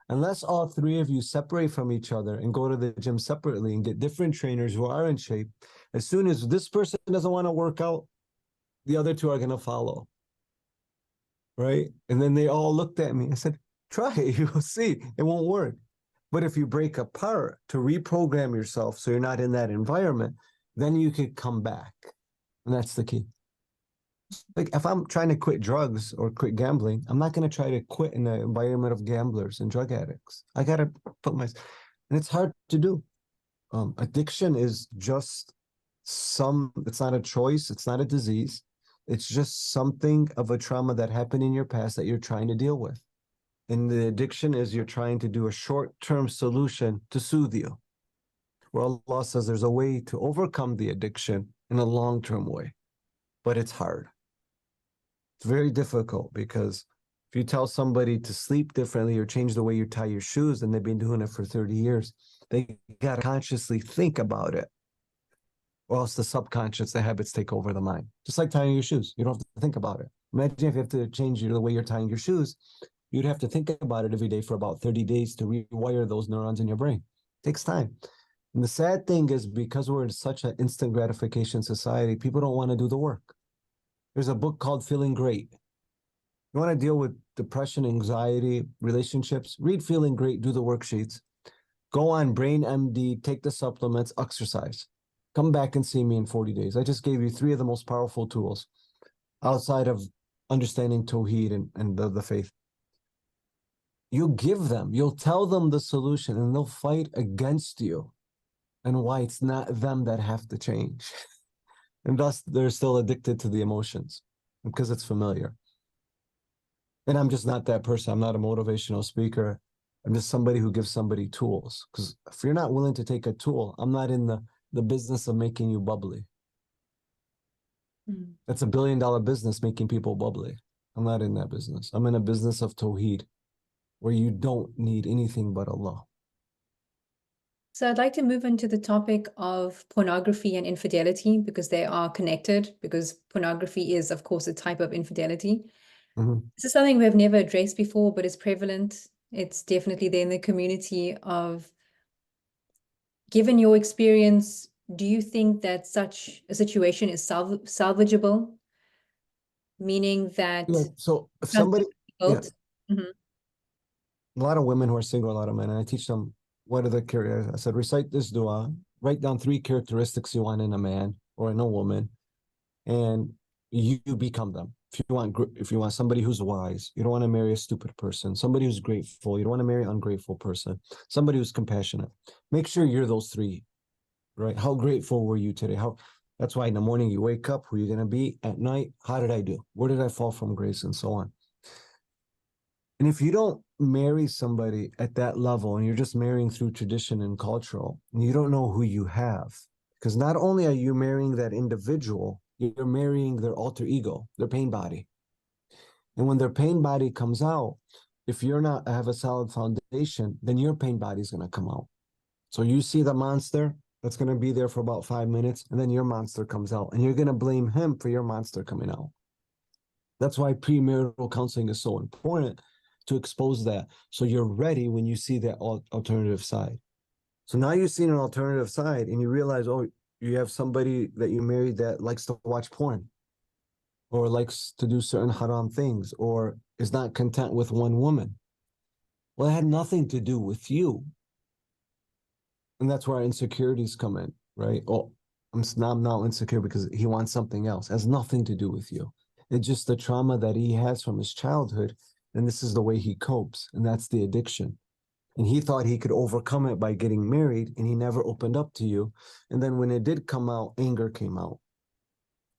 Unless all three of you separate from each other and go to the gym separately and get different trainers who are in shape, as soon as this person doesn't want to work out, the other two are going to follow. Right? And then they all looked at me. I said, try it. You'll see. It won't work. But if you break apart to reprogram yourself so you're not in that environment, then you could come back. And that's the key. Like if I'm trying to quit drugs or quit gambling, I'm not going to try to quit in the environment of gamblers and drug addicts. I got to put and it's hard to do. Addiction is just it's not a choice. It's not a disease. It's just something of a trauma that happened in your past that you're trying to deal with. And the addiction is you're trying to do a short-term solution to soothe you. Where Allah says there's a way to overcome the addiction in a long-term way, but it's hard. It's very difficult because if you tell somebody to sleep differently or change the way you tie your shoes, and they've been doing it for 30 years, they got to consciously think about it. Or else the subconscious, the habits take over the mind. Just like tying your shoes. You don't have to think about it. Imagine if you have to change the way you're tying your shoes, you'd have to think about it every day for about 30 days to rewire those neurons in your brain. It takes time. And the sad thing is because we're in such an instant gratification society, people don't want to do the work. There's a book called Feeling Great. You want to deal with depression, anxiety, relationships, read Feeling Great, do the worksheets. Go on Brain MD, take the supplements, exercise. Come back and see me in 40 days. I just gave you 3 of the most powerful tools outside of understanding Tawheed and the faith. You give them, you'll tell them the solution and they'll fight against you and why it's not them that have to change. And thus they're still addicted to the emotions because it's familiar. And I'm just not that person. I'm not a motivational speaker. I'm just somebody who gives somebody tools. Because if you're not willing to take a tool, I'm not in the business of making you bubbly. That's $1 billion business, making people bubbly. I'm not in that business. I'm in a business of Tawheed, where you don't need anything but Allah. So I'd like to move into the topic of pornography and infidelity because they are connected, because pornography is, of course, a type of infidelity. This is something we have never addressed before, but it's prevalent. It's definitely there in the community of, given your experience, do you think that such a situation is salvageable? Meaning that so if somebody, a Mhm. lot of women who are single, a lot of men, and I teach them what are the characteristics. I said, recite this dua, write down 3 characteristics you want in a man or in a woman, and you become them. If you want somebody who's wise, you don't want to marry a stupid person. Somebody who's grateful, you don't want to marry an ungrateful person. Somebody who's compassionate. Make sure you're those 3, right? How grateful were you today? That's why in the morning you wake up, who are you going to be? At night, how did I do? Where did I fall from grace? And so on. And if you don't marry somebody at that level and you're just marrying through tradition and cultural, and you don't know who you have, because not only are you marrying that individual, you're marrying their alter ego, their pain body. And when their pain body comes out, if you're not have a solid foundation, then your pain body is going to come out. So you see the monster that's going to be there for about 5 minutes, and then your monster comes out, and you're going to blame him for your monster coming out. That's why premarital counseling is so important, to expose that, so you're ready when you see that alternative side. So now you've seen an alternative side and you realize, oh, you have somebody that you married that likes to watch porn or likes to do certain haram things or is not content with one woman. Well, it had nothing to do with you. And that's where our insecurities come in, right? Oh, I'm now insecure because he wants something else. It has nothing to do with you. It's just the trauma that he has from his childhood and this is the way he copes, and that's the addiction. And he thought he could overcome it by getting married, and he never opened up to you. And then when it did come out, anger came out.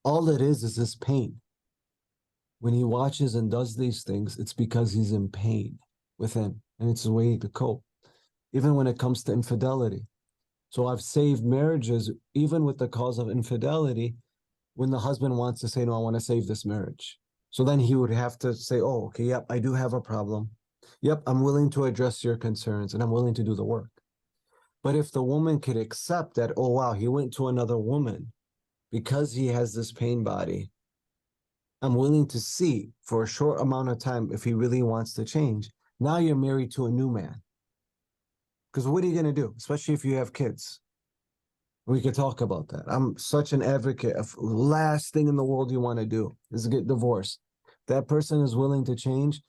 All it is this pain. When he watches and does these things, it's because he's in pain within, and it's a way to cope. Even when it comes to infidelity. So I've saved marriages, even with the cause of infidelity, when the husband wants to say, no, I want to save this marriage. So then he would have to say, oh, okay, yep, I do have a problem. Yep, I'm willing to address your concerns and I'm willing to do the work. But if the woman could accept that, oh, wow, he went to another woman because he has this pain body, I'm willing to see for a short amount of time if he really wants to change. Now you're married to a new man. Because what are you going to do, especially if you have kids? We could talk about that. I'm such an advocate of last thing in the world you want to do is get divorced. That person is willing to change.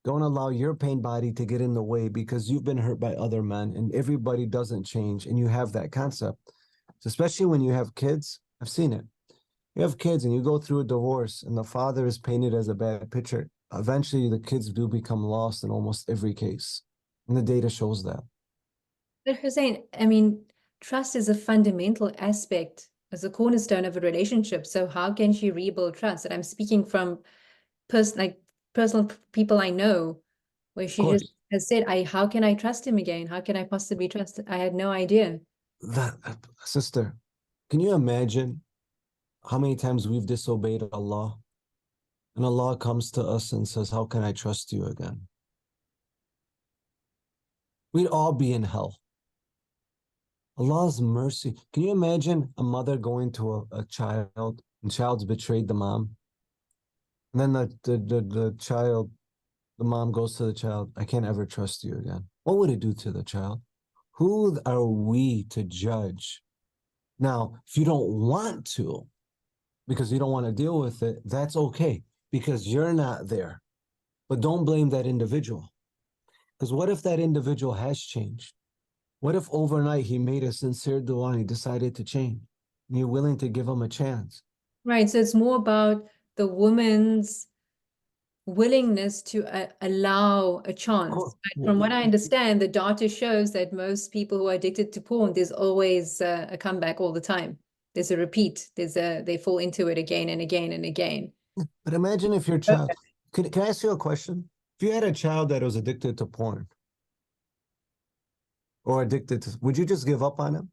Don't allow your pain body to get in the way because you've been hurt by other men and everybody doesn't change. And you have that concept, especially when you have kids. I've seen it. You have kids and you go through a divorce and the father is painted as a bad picture. Eventually, the kids do become lost in almost every case. And the data shows that. But Hussein, I mean, trust is a fundamental aspect, as a cornerstone of a relationship. So how can she rebuild trust? And I'm speaking from personal people I know, where she just has said, how can I trust him again? How can I possibly trust? I had no idea. Sister, can you imagine how many times we've disobeyed Allah? And Allah comes to us and says, how can I trust you again? We'd all be in hell. Allah's mercy. Can you imagine a mother going to a child and child's betrayed the mom? And then the child, the mom goes to the child, I can't ever trust you again. What would it do to the child? Who are we to judge? Now, if you don't want to, because you don't want to deal with it, that's okay, because you're not there. But don't blame that individual. Because what if that individual has changed? What if overnight he made a sincere dua and he decided to change? And you're willing to give him a chance. Right. So it's more about the woman's willingness to allow a chance. But from what I understand, the data shows that most people who are addicted to porn, there's always a comeback all the time. There's a repeat. They fall into it again and again and again. But imagine if your child, can I ask you a question? If you had a child that was addicted to porn or addicted to, would you just give up on him?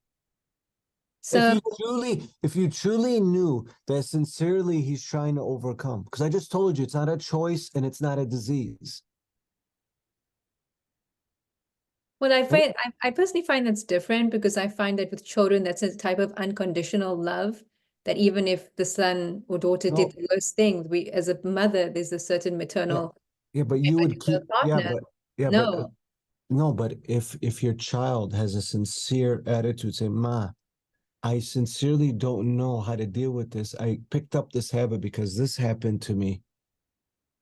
So if you truly knew that sincerely he's trying to overcome, because I just told you it's not a choice and it's not a disease. Well, I personally find that's different because I find that with children, that's a type of unconditional love that even if the son or daughter did the worst thing, we as a mother, there's a certain maternal but you would keep partner. but if your child has a sincere attitude, say, Ma, I sincerely don't know how to deal with this. I picked up this habit because this happened to me.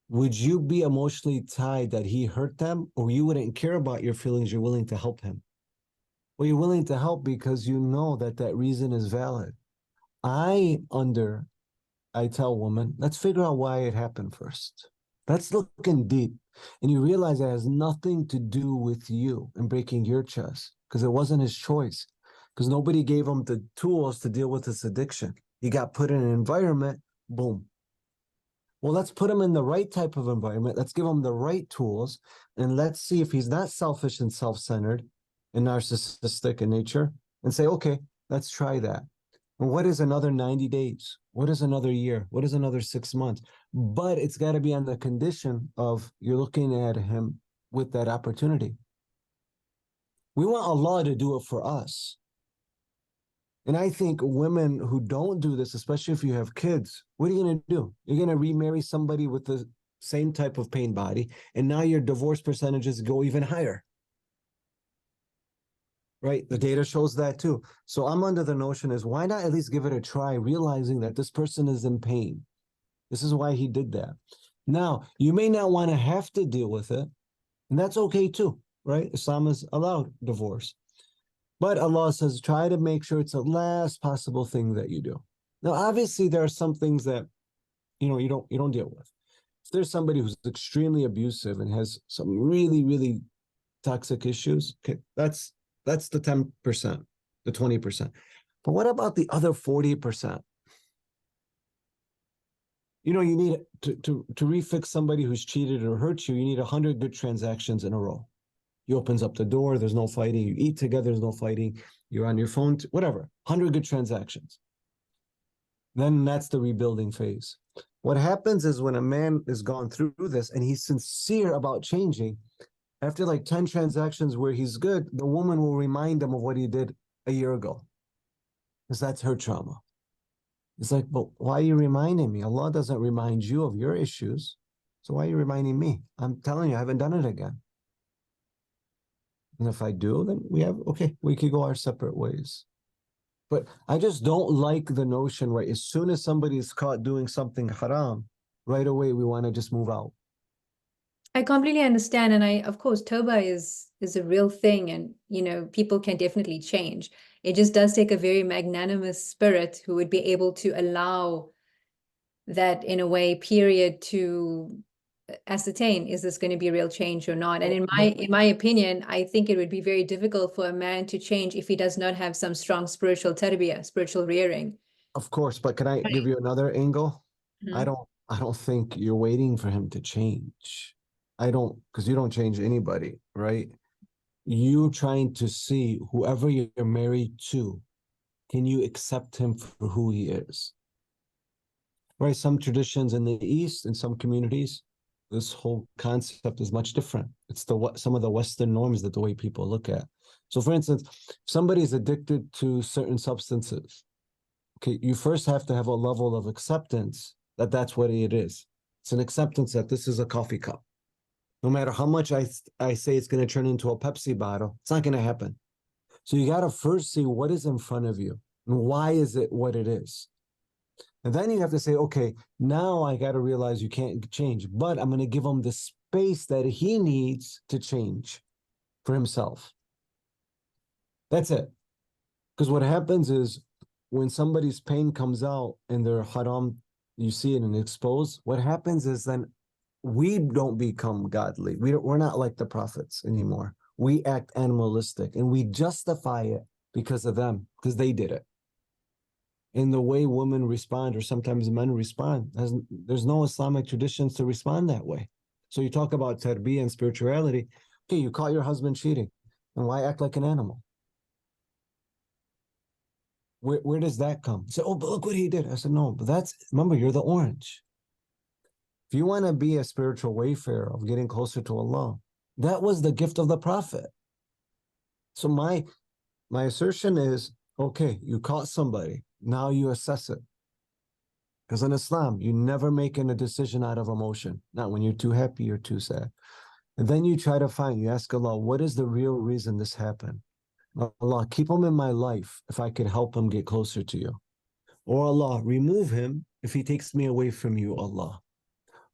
Would you be emotionally tied that he hurt them, or you wouldn't care about your feelings? You're willing to help him. Well, you're willing to help because you know that that reason is valid. I tell women, let's figure out why it happened first. That's looking deep. And you realize it has nothing to do with you and breaking your chest because it wasn't his choice. Because nobody gave him the tools to deal with this addiction. He got put in an environment, boom. Well, let's put him in the right type of environment. Let's give him the right tools. And let's see if he's not selfish and self-centered and narcissistic in nature and say, okay, let's try that. And what is another 90 days? What is another year? What is another 6 months? But it's got to be on the condition of you're looking at him with that opportunity. We want Allah to do it for us. And I think women who don't do this, especially if you have kids, what are you going to do? You're going to remarry somebody with the same type of pain body, and now your divorce percentages go even higher. Right? The data shows that too. So I'm under the notion is why not at least give it a try, realizing that this person is in pain. This is why he did that. Now, you may not want to have to deal with it, and that's okay too, right? Islam has allowed divorce. But Allah says, try to make sure it's the last possible thing that you do. Now, obviously, there are some things that, you don't deal with. If there's somebody who's extremely abusive and has some really, really toxic issues, okay, that's the 10%, the 20%. But what about the other 40%? You need to refix somebody who's cheated or hurt you, you need 100 good transactions in a row. He opens up the door, there's no fighting, you eat together, there's no fighting, you're on your phone, whatever, 100 good transactions. Then that's the rebuilding phase. What happens is when a man is gone through this and he's sincere about changing, after like 10 transactions where he's good, the woman will remind him of what he did a year ago, because that's her trauma. It's like, but why are you reminding me? Allah doesn't remind you of your issues. So why are you reminding me? I'm telling you, I haven't done it again. And if I do, then we could go our separate ways. But I just don't like the notion, right? As soon as somebody is caught doing something haram, right away we want to just move out. I completely understand. And of course, Toba is a real thing, and people can definitely change. It just does take a very magnanimous spirit who would be able to allow that, in a way, period to ascertain, is this going to be real change or not? And in my opinion, I think it would be very difficult for a man to change if he does not have some strong spiritual tarbiyah, spiritual rearing. Of course, but can I give you another angle? Mm-hmm. I don't think you're waiting for him to change. Because you don't change anybody, right? You trying to see whoever you're married to, can you accept him for who he is? Right? Some traditions in the East, in some communities, this whole concept is much different. It's some of the Western norms that the way people look at. So for instance, if somebody is addicted to certain substances, okay, you first have to have a level of acceptance that that's what it is. It's an acceptance that this is a coffee cup. No matter how much I say it's going to turn into a Pepsi bottle, it's not going to happen. So you got to first see what is in front of you and why is it what it is. And then you have to say, okay, now I got to realize you can't change, but I'm going to give him the space that he needs to change for himself. That's it. Because what happens is when somebody's pain comes out and they're haram, you see it and exposed, what happens is then we don't become godly. We're not like the prophets anymore. We act animalistic and we justify it because of them, because they did it. And the way women respond, or sometimes men respond, there's no Islamic traditions to respond that way. So you talk about tarbiyah and spirituality. Okay, you caught your husband cheating. And why act like an animal? Where does that come? Say, oh, but look what he did. I said, no, but remember, you're the orange. If you want to be a spiritual wayfarer of getting closer to Allah, that was the gift of the Prophet. So my assertion is, okay, you caught somebody. Now you assess it. Because in Islam, you never make a decision out of emotion. Not when you're too happy or too sad. And then you try to you ask Allah, what is the real reason this happened? Allah, keep him in my life if I could help him get closer to you. Or Allah, remove him if he takes me away from you, Allah.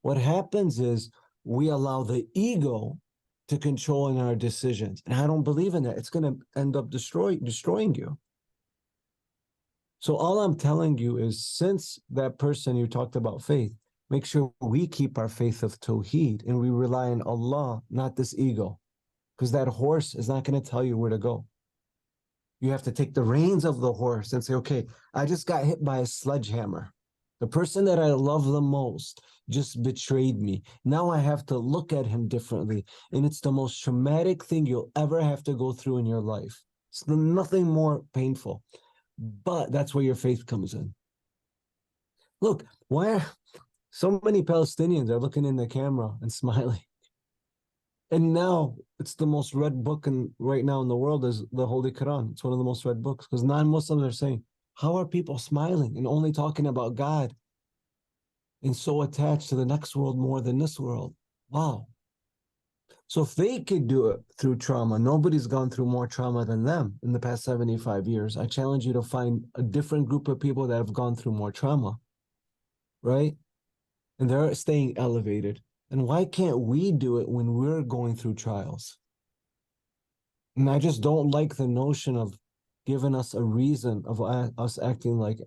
What happens is we allow the ego to control in our decisions. And I don't believe in that. It's going to end up destroying you. So all I'm telling you is, since that person you talked about faith, make sure we keep our faith of Tawheed and we rely on Allah, not this ego. Because that horse is not going to tell you where to go. You have to take the reins of the horse and say, okay, I just got hit by a sledgehammer. The person that I love the most just betrayed me. Now I have to look at him differently. And it's the most traumatic thing you'll ever have to go through in your life. It's nothing more painful. But that's where your faith comes in. Look, why are so many Palestinians are looking in the camera and smiling? And now it's the most read book right now in the world is the Holy Quran. It's one of the most read books because non-Muslims are saying, how are people smiling and only talking about God and so attached to the next world more than this world? Wow. So if they could do it through trauma, nobody's gone through more trauma than them in the past 75 years. I challenge you to find a different group of people that have gone through more trauma, right? And they're staying elevated. And why can't we do it when we're going through trials? And I just don't like the notion of giving us a reason of us acting like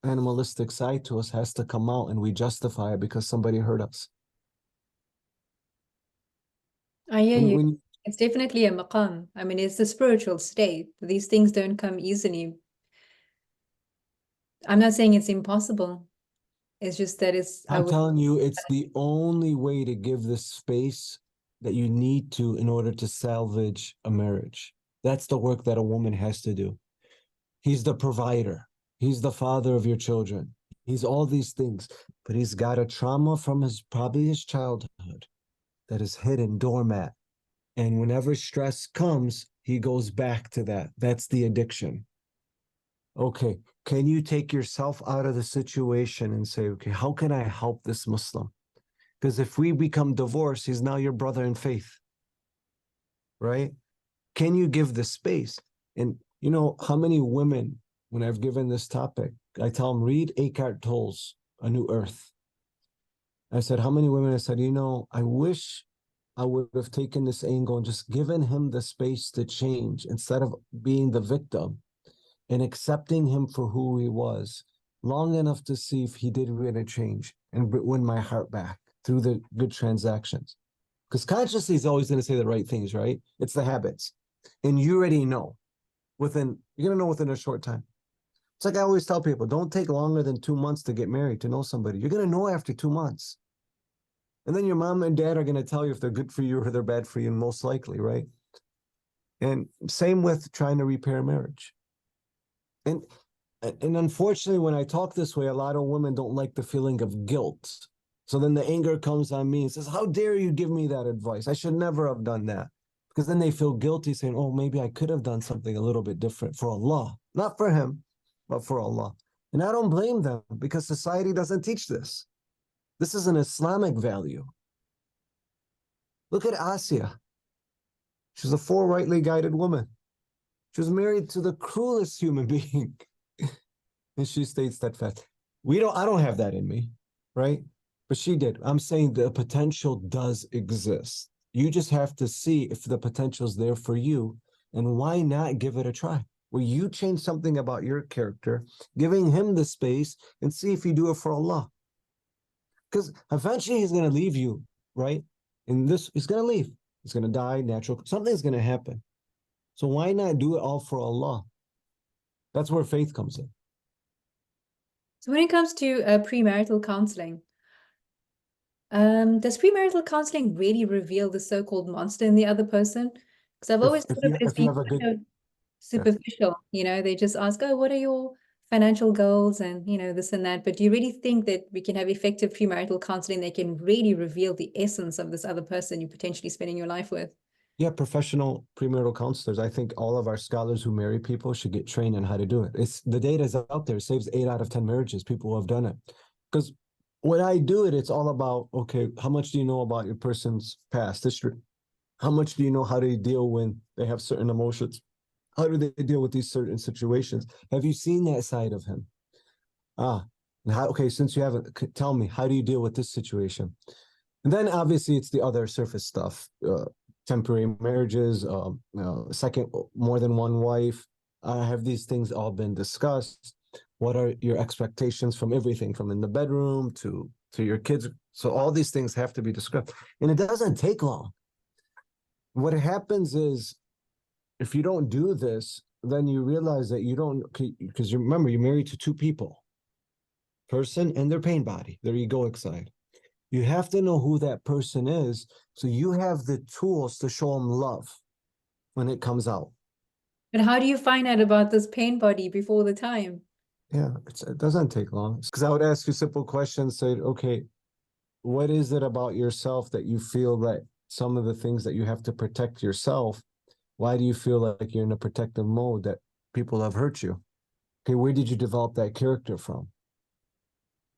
animalistic side to us has to come out, and we justify it because somebody hurt us. I hear you. When It's definitely a maqam. I mean, it's the spiritual state. These things don't come easily. I'm not saying it's impossible. It's just that I I'm would, telling you, it's the only way to give the space that you need to in order to salvage a marriage. That's the work that a woman has to do. He's the provider. He's the father of your children. He's all these things, but he's got a trauma from probably his childhood that is hidden, doormat. And whenever stress comes, he goes back to that. That's the addiction. Okay, can you take yourself out of the situation and say, okay, how can I help this Muslim? Because if we become divorced, he's now your brother in faith, right? Can you give the space? And you know how many women, when I've given this topic, I tell them, read Eckhart Tolle's A New Earth. I said, how many women? I said, you know, I wish I would have taken this angle and just given him the space to change instead of being the victim and accepting him for who he was long enough to see if he did really change and win my heart back through the good transactions. Because consciously is always going to say the right things, right? It's the habits. And you already know you're going to know within a short time. It's like I always tell people, don't take longer than 2 months to get married, to know somebody. You're going to know after 2 months. And then your mom and dad are going to tell you if they're good for you or they're bad for you, most likely, right? And same with trying to repair a marriage. And unfortunately, when I talk this way, a lot of women don't like the feeling of guilt. So then the anger comes on me and says, how dare you give me that advice? I should never have done that. Because then they feel guilty saying, oh, maybe I could have done something a little bit different for Allah. Not for him, but for Allah. And I don't blame them because society doesn't teach this. This is an Islamic value. Look at Asya. She's a forthrightly guided woman. She was married to the cruelest human being. And she stayed steadfast. I don't have that in me, right? But she did. I'm saying the potential does exist. You just have to see if the potential is there for you, and why not give it a try? Where you change something about your character, giving him the space, and see if you do it for Allah. Because eventually he's going to leave you, right? And he's going to leave. He's going to die, natural. Something's going to happen. So why not do it all for Allah? That's where faith comes in. So when it comes to premarital counseling, does premarital counseling really reveal the so-called monster in the other person? Because I've always thought of it as If you being have a good, kind of yes. superficial. You know, they just ask, oh, what are your financial goals and, you know, this and that. But do you really think that we can have effective premarital counseling that can really reveal the essence of this other person you're potentially spending your life with? Yeah, professional premarital counselors. I think all of our scholars who marry people should get trained on how to do it. The data is out there. It saves 8 out of 10 marriages. People who have done it. Because when I do it, it's all about, okay, how much do you know about your person's past history? How much do you know how to deal when they have certain emotions? How do they deal with these certain situations? Have you seen that side of him? Okay, since you haven't, tell me, how do you deal with this situation? And then obviously it's the other surface stuff, temporary marriages, second, more than one wife. Have these things all been discussed? What are your expectations from everything from in the bedroom to your kids? So all these things have to be discussed. And it doesn't take long. What happens is if you don't do this, then you realize that you don't, because you remember you're married to 2 people, person and their pain body, their egoic side. You have to know who that person is so you have the tools to show them love when it comes out. But how do you find out about this pain body before the time? Yeah, it doesn't take long. Because I would ask you simple questions, say, okay, what is it about yourself that you feel that some of the things that you have to protect yourself, why do you feel like you're in a protective mode that people have hurt you? Okay, where did you develop that character from?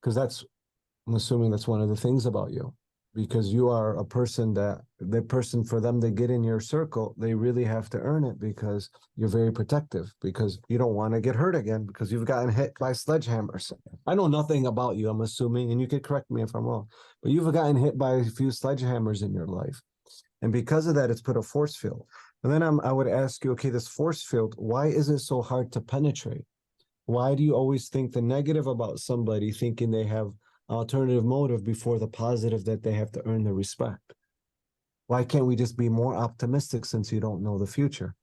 Because I'm assuming that's one of the things about you, because you are a person that the person for them to get in your circle, they really have to earn it because you're very protective, because you don't want to get hurt again because you've gotten hit by sledgehammers. I know nothing about you, I'm assuming, and you could correct me if I'm wrong, but you've gotten hit by a few sledgehammers in your life. And because of that, it's put a force field. And then I would ask you, okay, this force field, why is it so hard to penetrate? Why do you always think the negative about somebody, thinking they have alternative motive before the positive that they have to earn the respect? Why can't we just be more optimistic since you don't know the future?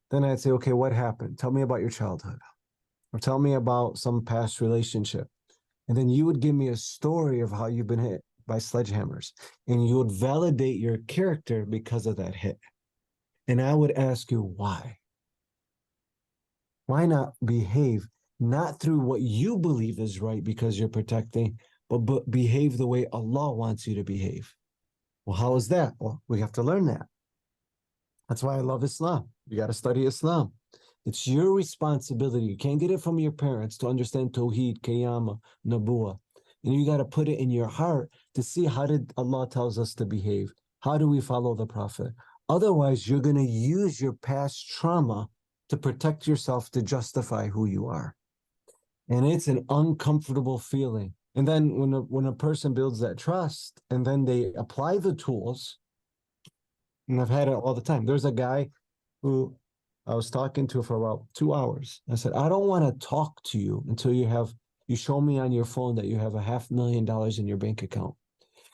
Then I'd say, okay, what happened? Tell me about your childhood, or tell me about some past relationship. And then you would give me a story of how you've been hit by sledgehammers, and you would validate your character because of that hit. And I would ask you, why? Why not behave not through what you believe is right because you're protecting, but behave the way Allah wants you to behave? Well, how is that? Well, we have to learn that. That's why I love Islam. You got to study Islam. It's your responsibility. You can't get it from your parents to understand Tawheed, Qiyamah, Nabuwa. And you got to put it in your heart to see, how did Allah tells us to behave? How do we follow the Prophet? Otherwise, you're going to use your past trauma to protect yourself, to justify who you are. And it's an uncomfortable feeling. And then when a person builds that trust and then they apply the tools, and I've had it all the time. There's a guy who I was talking to for about 2 hours. I said, I don't want to talk to you until you show me on your phone that you have $500,000 in your bank account.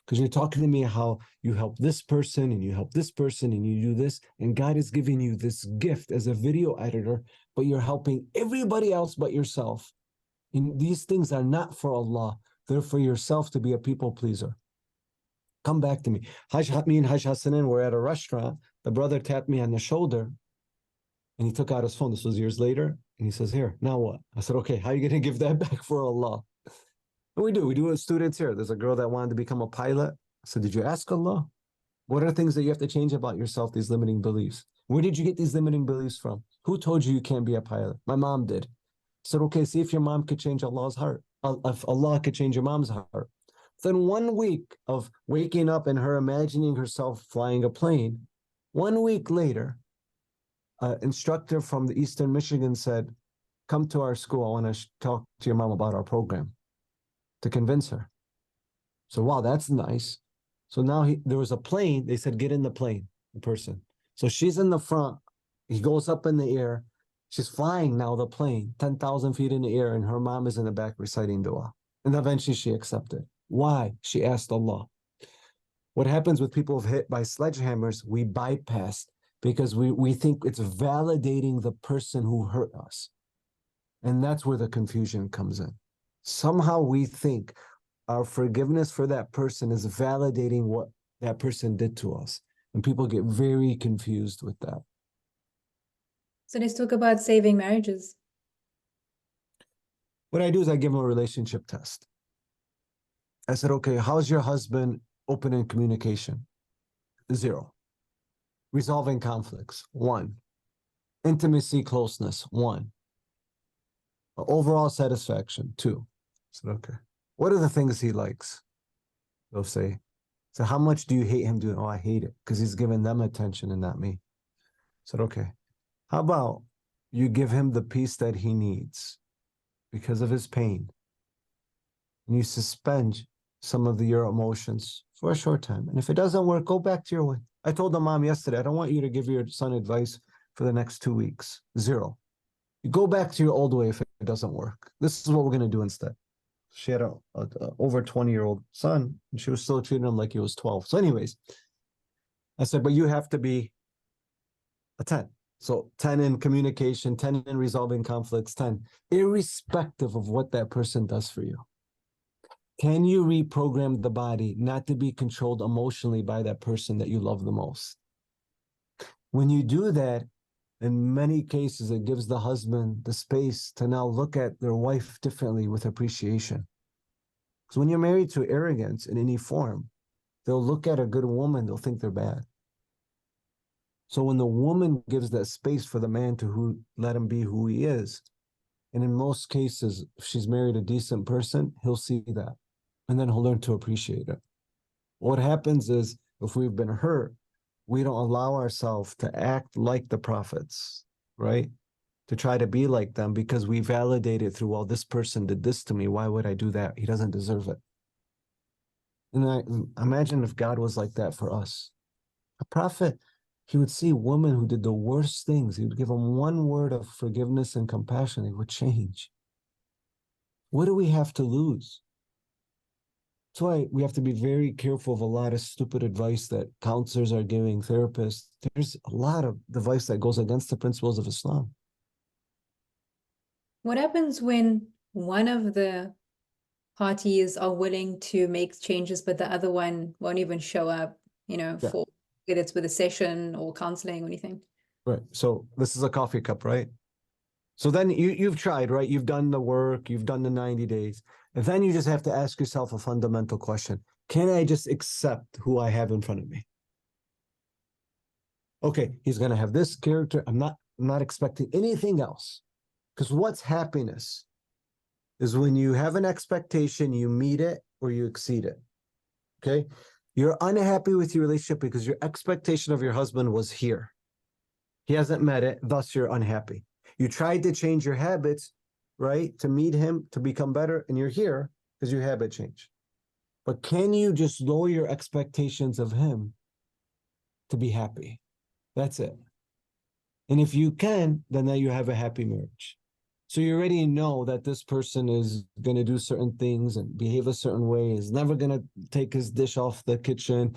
Because you're talking to me how you help this person and you help this person and you do this. And God is giving you this gift as a video editor, but you're helping everybody else but yourself. And these things are not for Allah. They're for yourself to be a people pleaser. Come back to me. Me and Hajj Hassanin were at a restaurant. The brother tapped me on the shoulder and he took out his phone. This was years later. And he says, here, now what? I said, okay, how are you going to give that back for Allah? And we do it with students here. There's a girl that wanted to become a pilot. I said, did you ask Allah? What are things that you have to change about yourself, these limiting beliefs? Where did you get these limiting beliefs from? Who told you you can't be a pilot? My mom did. I said, okay, see if your mom could change Allah's heart. If Allah could change your mom's heart. Then 1 week of waking up and her imagining herself flying a plane, 1 week later, an instructor from the Eastern Michigan said, come to our school. I want to talk to your mom about our program, to convince her. So, wow, that's nice. So now there was a plane. They said, get in the plane, the person. So she's in the front. He goes up in the air. She's flying now, the plane, 10,000 feet in the air, and her mom is in the back reciting dua. And eventually she accepted. Why? She asked Allah. What happens with people hit by sledgehammers, we bypass because we think it's validating the person who hurt us. And that's where the confusion comes in. Somehow we think our forgiveness for that person is validating what that person did to us. And people get very confused with that. So let's talk about saving marriages. What I do is I give them a relationship test. I said, okay, how's your husband open in communication? 0. Resolving conflicts, 1. Intimacy, closeness, 1. Overall satisfaction, 2. I said, okay. What are the things he likes? They'll say, so how much do you hate him doing? Oh, I hate it because he's giving them attention and not me. I said, okay. How about you give him the peace that he needs because of his pain? And you suspend some of your emotions for a short time. And if it doesn't work, go back to your way. I told the mom yesterday, I don't want you to give your son advice for the next 2 weeks. 0. You go back to your old way if it doesn't work. This is what we're going to do instead. She had a over 20-year-old son, and she was still treating him like he was 12. So anyways, I said, but you have to be a 10. So 10 in communication, 10 in resolving conflicts, 10, irrespective of what that person does for you. Can you reprogram the body not to be controlled emotionally by that person that you love the most? When you do that, in many cases, it gives the husband the space to now look at their wife differently with appreciation. Because when you're married to arrogance in any form, they'll look at a good woman, they'll think they're bad. So when the woman gives that space for the man to let him be who he is, and in most cases, if she's married a decent person, he'll see that. And then he'll learn to appreciate it. What happens is, if we've been hurt, we don't allow ourselves to act like the prophets, right? To try to be like them because we validate it through, well, this person did this to me. Why would I do that? He doesn't deserve it. And I imagine if God was like that for us. A prophet, he would see women who did the worst things. He would give them one word of forgiveness and compassion. They would change. What do we have to lose? That's why we have to be very careful of a lot of stupid advice that counselors are giving, therapists. There's a lot of advice that goes against the principles of Islam. What happens when one of the parties are willing to make changes, but the other one won't even show up, Yeah. for whether it's with a session or counseling or anything? Right. So this is a coffee cup, right? So then you've tried, right? You've done the work, you've done the 90 days. And then you just have to ask yourself a fundamental question. Can I just accept who I have in front of me? Okay, he's going to have this character. I'm not expecting anything else. Because what's happiness is when you have an expectation, you meet it or you exceed it. Okay? You're unhappy with your relationship because your expectation of your husband was here. He hasn't met it, thus you're unhappy. You tried to change your habits, right, to meet him, to become better, and you're here because your habit changed. But can you just lower your expectations of him to be happy? That's it. And if you can, then now you have a happy marriage. So you already know that this person is going to do certain things and behave a certain way, is never going to take his dish off the kitchen,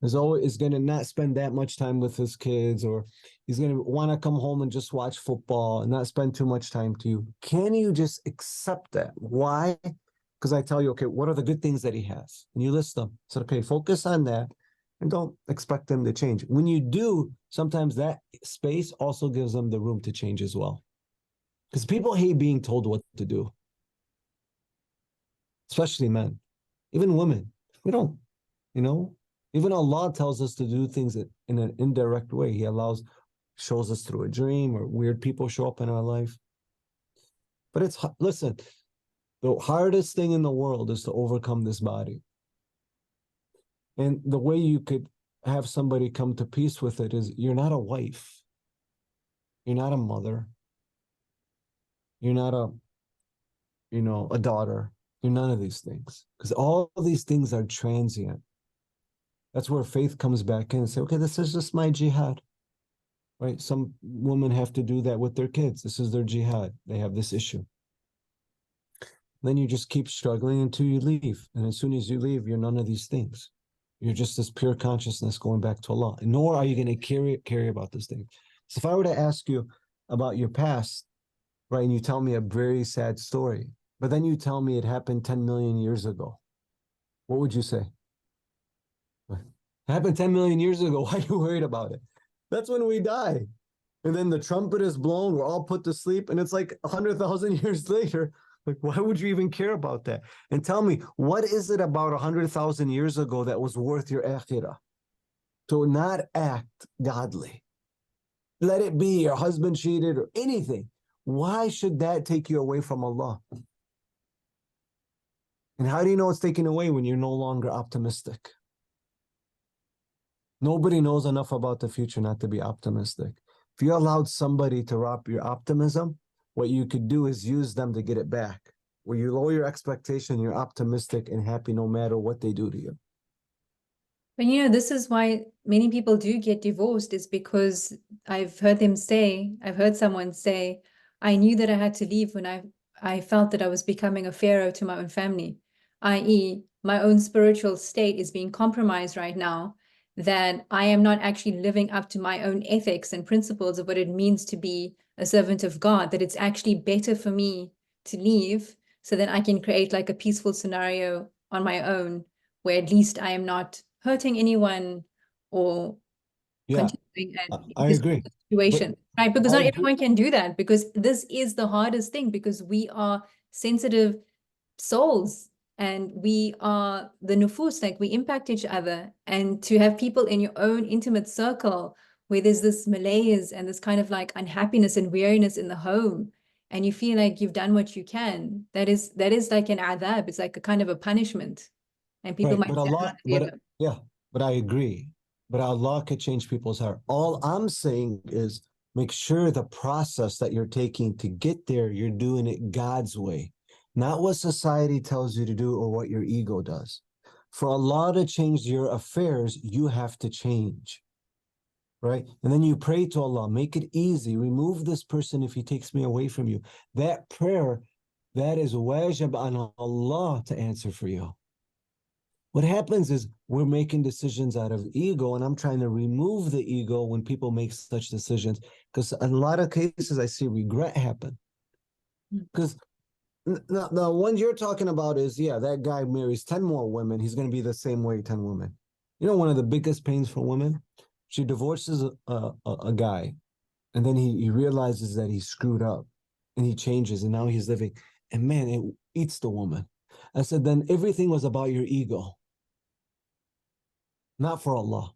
is going to not spend that much time with his kids, or he's going to want to come home and just watch football and not spend too much time to you. Can you just accept that? Why? Because I tell you, okay, what are the good things that he has? And you list them. So, okay, focus on that and don't expect them to change. When you do, sometimes that space also gives them the room to change as well. Because people hate being told what to do, especially men, even women. We don't, even Allah tells us to do things in an indirect way. He shows us through a dream, or weird people show up in our life. But listen, the hardest thing in the world is to overcome this body. And the way you could have somebody come to peace with it is you're not a wife. You're not a mother. You're not a daughter. You're none of these things. Because all of these things are transient. That's where faith comes back in and say, okay, this is just my jihad. Right? Some women have to do that with their kids. This is their jihad. They have this issue. Then you just keep struggling until you leave. And as soon as you leave, you're none of these things. You're just this pure consciousness going back to Allah. Nor are you going to carry about this thing. So if I were to ask you about your past, right, and you tell me a very sad story, but then you tell me it happened 10 million years ago, what would you say? It happened 10 million years ago. Why are you worried about it? That's when we die. And then the trumpet is blown, we're all put to sleep, and it's like 100,000 years later. Like, why would you even care about that? And tell me, what is it about 100,000 years ago that was worth your akhirah? To not act godly. Let it be your husband cheated or anything. Why should that take you away from Allah? And how do you know it's taken away when you're no longer optimistic? Nobody knows enough about the future not to be optimistic. If you allowed somebody to rob your optimism, what you could do is use them to get it back. Where you lower your expectation, you're optimistic and happy no matter what they do to you. But this is why many people do get divorced, is because I've heard someone say, I knew that I had to leave when I felt that I was becoming a pharaoh to my own family, i.e., my own spiritual state is being compromised right now, that I am not actually living up to my own ethics and principles of what it means to be a servant of God, that it's actually better for me to leave so that I can create like a peaceful scenario on my own, where at least I am not hurting anyone or Yeah, continuing I this agree. situation, right? Because I not agree. everyone can do that, because this is the hardest thing, because we are sensitive souls and we are the nufus, like we impact each other. And to have people in your own intimate circle where there's this malaise and this kind of like unhappiness and weariness in the home, and you feel like you've done what you can, that is like an adab. It's like a kind of a punishment. And people Right, might but say, Allah, but I agree. But Allah could change people's heart. All I'm saying is make sure the process that you're taking to get there, you're doing it God's way, not what society tells you to do or what your ego does. For Allah to change your affairs, you have to change, right? And then you pray to Allah, make it easy, remove this person if he takes me away from you. That prayer, That is wajib on Allah to answer for you. What happens is we're making decisions out of ego, and I'm trying to remove the ego when people make such decisions, because in a lot of cases I see regret happen. Because the one you're talking about is, yeah, that guy marries 10 more women, he's going to be the same way 10 women. You know, one of the biggest pains for women, she divorces a guy, and then he realizes that he screwed up, and he changes, and now he's living, and man, it eats the woman. I said, then everything was about your ego, not for Allah.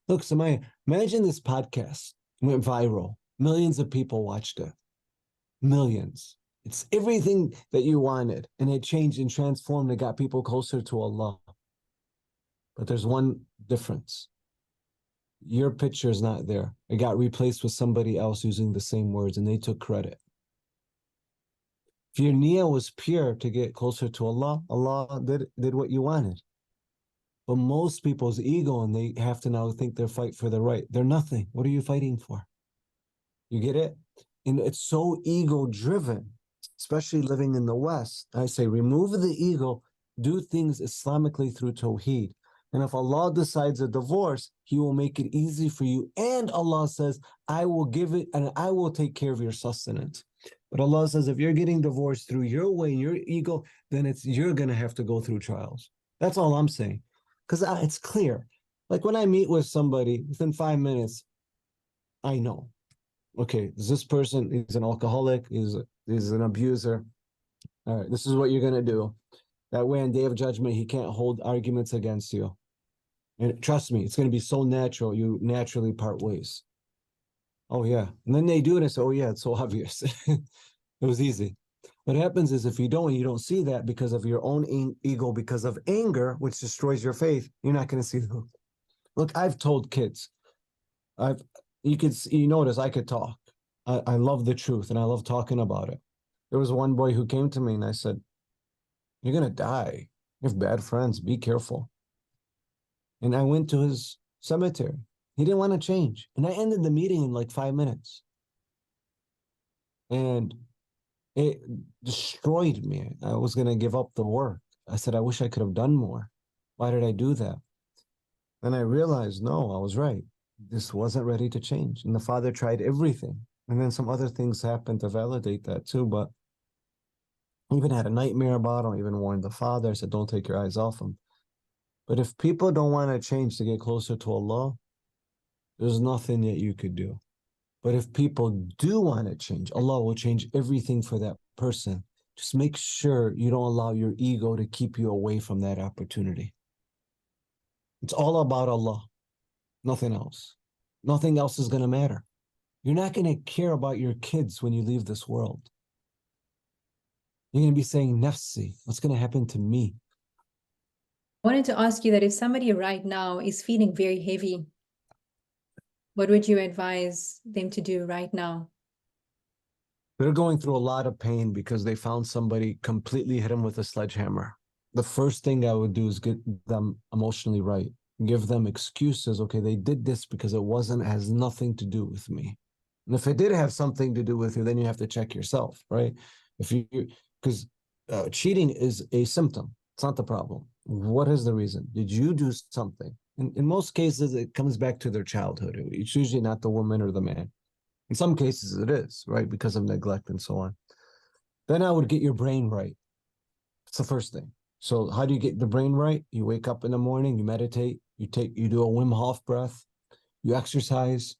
Look, Samaya, imagine this podcast went viral. Millions of people watched it. Millions. It's everything that you wanted, and it changed and transformed and got people closer to Allah. But there's one difference. Your picture is not there. It got replaced with somebody else using the same words, and they took credit. If your niyyah was pure to get closer to Allah, Allah did what you wanted. But most people's ego, and they have to now think they're fighting for the right. They're nothing. What are you fighting for? You get it? And it's so ego-driven, especially living in the West. I say remove the ego, do things Islamically through Tawheed. And if Allah decides a divorce, He will make it easy for you. And Allah says, I will give it and I will take care of your sustenance. But Allah says, if you're getting divorced through your way and your ego, then you're going to have to go through trials. That's all I'm saying. Because it's clear. Like when I meet with somebody, within 5 minutes, I know. Okay, this person is an alcoholic, is an abuser. All right, this is what you're going to do. That way on Day of Judgment, he can't hold arguments against you. And trust me, it's going to be so natural, you naturally part ways. Oh, yeah. And then they do it and say, oh, yeah, it's so obvious. It was easy. What happens is if you don't see that because of your own ego, because of anger, which destroys your faith, you're not going to see the. Look, I've told kids, you notice I could talk. I love the truth and I love talking about it. There was one boy who came to me and I said, you're going to die. You have bad friends. Be careful. And I went to his cemetery. He didn't want to change. And I ended the meeting in like 5 minutes. And it destroyed me. I was going to give up the work. I said, I wish I could have done more. Why did I do that? Then I realized, no, I was right. This wasn't ready to change. And the father tried everything. And then some other things happened to validate that too. But I even had a nightmare about him. I even warned the father. I said, don't take your eyes off him. But if people don't want to change to get closer to Allah, there's nothing that you could do. But if people do want to change, Allah will change everything for that person. Just make sure you don't allow your ego to keep you away from that opportunity. It's all about Allah, nothing else. Nothing else is going to matter. You're not going to care about your kids when you leave this world. You're going to be saying, nafsi, what's going to happen to me? I wanted to ask you that if somebody right now is feeling very heavy, what would you advise them to do right now? They're going through a lot of pain because they found somebody completely hit them with a sledgehammer. The first thing I would do is get them emotionally right. Give them excuses. Okay, they did this because it has nothing to do with me. And if it did have something to do with you, then you have to check yourself, right? Because cheating is a symptom. It's not the problem. What is the reason? Did you do something? In most cases, it comes back to their childhood. It's usually not the woman or the man. In some cases, it is, right? Because of neglect and so on. Then I would get your brain right. It's the first thing. So how do you get the brain right? You wake up in the morning, you meditate, you do a Wim Hof breath, you exercise,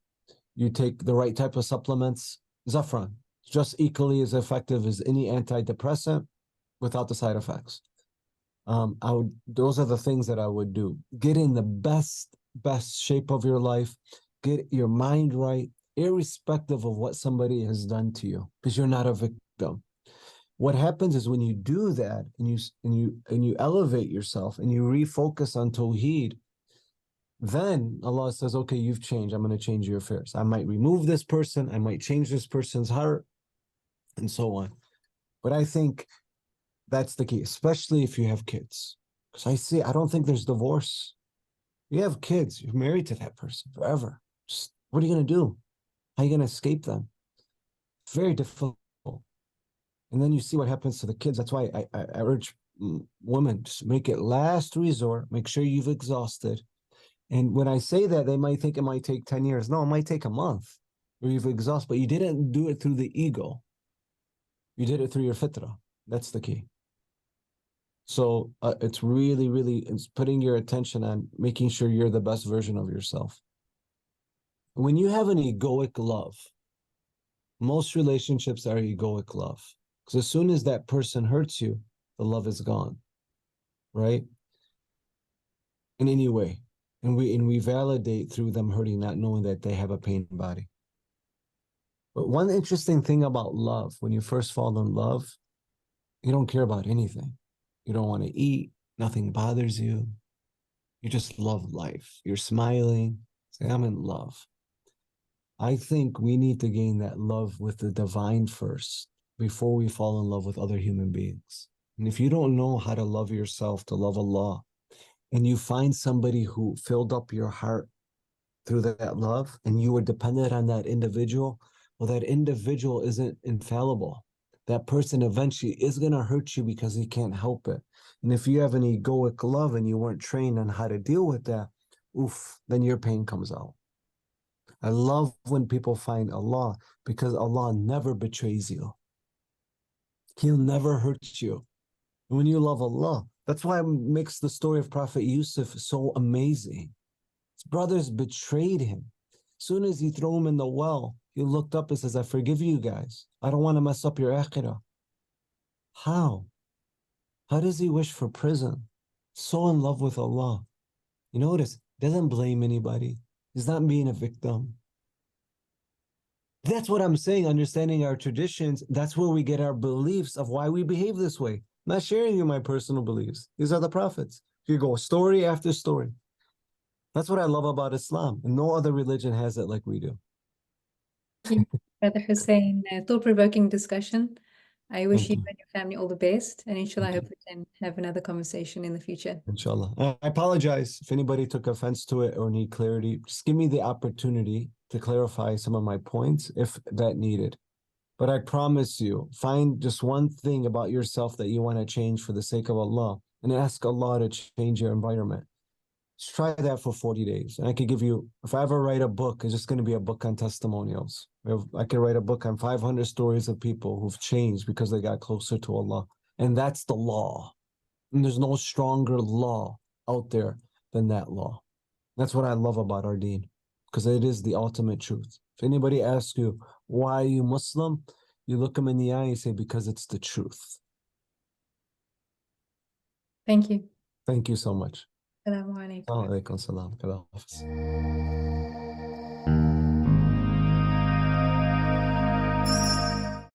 you take the right type of supplements. Zafran, just equally as effective as any antidepressant without the side effects. Those are the things that I would do. Get in the best shape of your life. Get your mind right, irrespective of what somebody has done to you, because you're not a victim. What happens is when you do that and you elevate yourself and you refocus on Tawheed, then Allah says, okay, you've changed. I'm going to change your affairs. I might remove this person. I might change this person's heart and so on. But I think that's the key, especially if you have kids. Because I don't think there's divorce. You have kids, you're married to that person forever. What are you going to do? How are you going to escape them? It's very difficult. And then you see what happens to the kids. That's why I urge women, just make it last resort. Make sure you've exhausted. And when I say that, they might think it might take 10 years. No, it might take a month where you've exhausted, but you didn't do it through the ego. You did it through your fitrah. That's the key. So it's really, really, it's putting your attention on making sure you're the best version of yourself. When you have an egoic love, most relationships are egoic love. Because as soon as that person hurts you, the love is gone, right? In any way. And we validate through them hurting, not knowing that they have a pain body. But one interesting thing about love, when you first fall in love, you don't care about anything. You don't want to eat. Nothing bothers you. You just love life. You're smiling. Say, I'm in love. I think we need to gain that love with the divine first before we fall in love with other human beings. And if you don't know how to love yourself, to love Allah, and you find somebody who filled up your heart through that love, and you were dependent on that individual, well, that individual isn't infallible. That person eventually is going to hurt you because he can't help it. And if you have an egoic love and you weren't trained on how to deal with that, oof, then your pain comes out. I love when people find Allah because Allah never betrays you. He'll never hurt you. And when you love Allah, that's why it makes the story of Prophet Yusuf so amazing. His brothers betrayed him. As soon as he threw him in the well, he looked up and says, I forgive you guys. I don't want to mess up your akhirah. How? How does he wish for prison? So in love with Allah. You notice, doesn't blame anybody. He's not being a victim. That's what I'm saying, understanding our traditions. That's where we get our beliefs of why we behave this way. I'm not sharing you my personal beliefs. These are the prophets. You go story after story. That's what I love about Islam. And no other religion has it like we do. Thank you, Brother Hussein. Thought-provoking discussion. I wish Thank you you. and your family all the best. And inshallah, I Thank you. hope we can have another conversation in the future. Inshallah. I apologize if anybody took offense to it or need clarity. Just give me the opportunity to clarify some of my points if that needed. But I promise you, find just one thing about yourself that you want to change for the sake of Allah and ask Allah to change your environment. Just try that for 40 days. And I could give you, if I ever write a book, it's just going to be a book on testimonials. I could write a book on 500 stories of people who've changed because they got closer to Allah. And that's the law. And there's no stronger law out there than that law. That's what I love about our deen, because it is the ultimate truth. If anybody asks you, why are you Muslim? You look them in the eye and say, because it's the truth. Thank you. Thank you so much. Assalamu alaikum. Wa alaikum salam.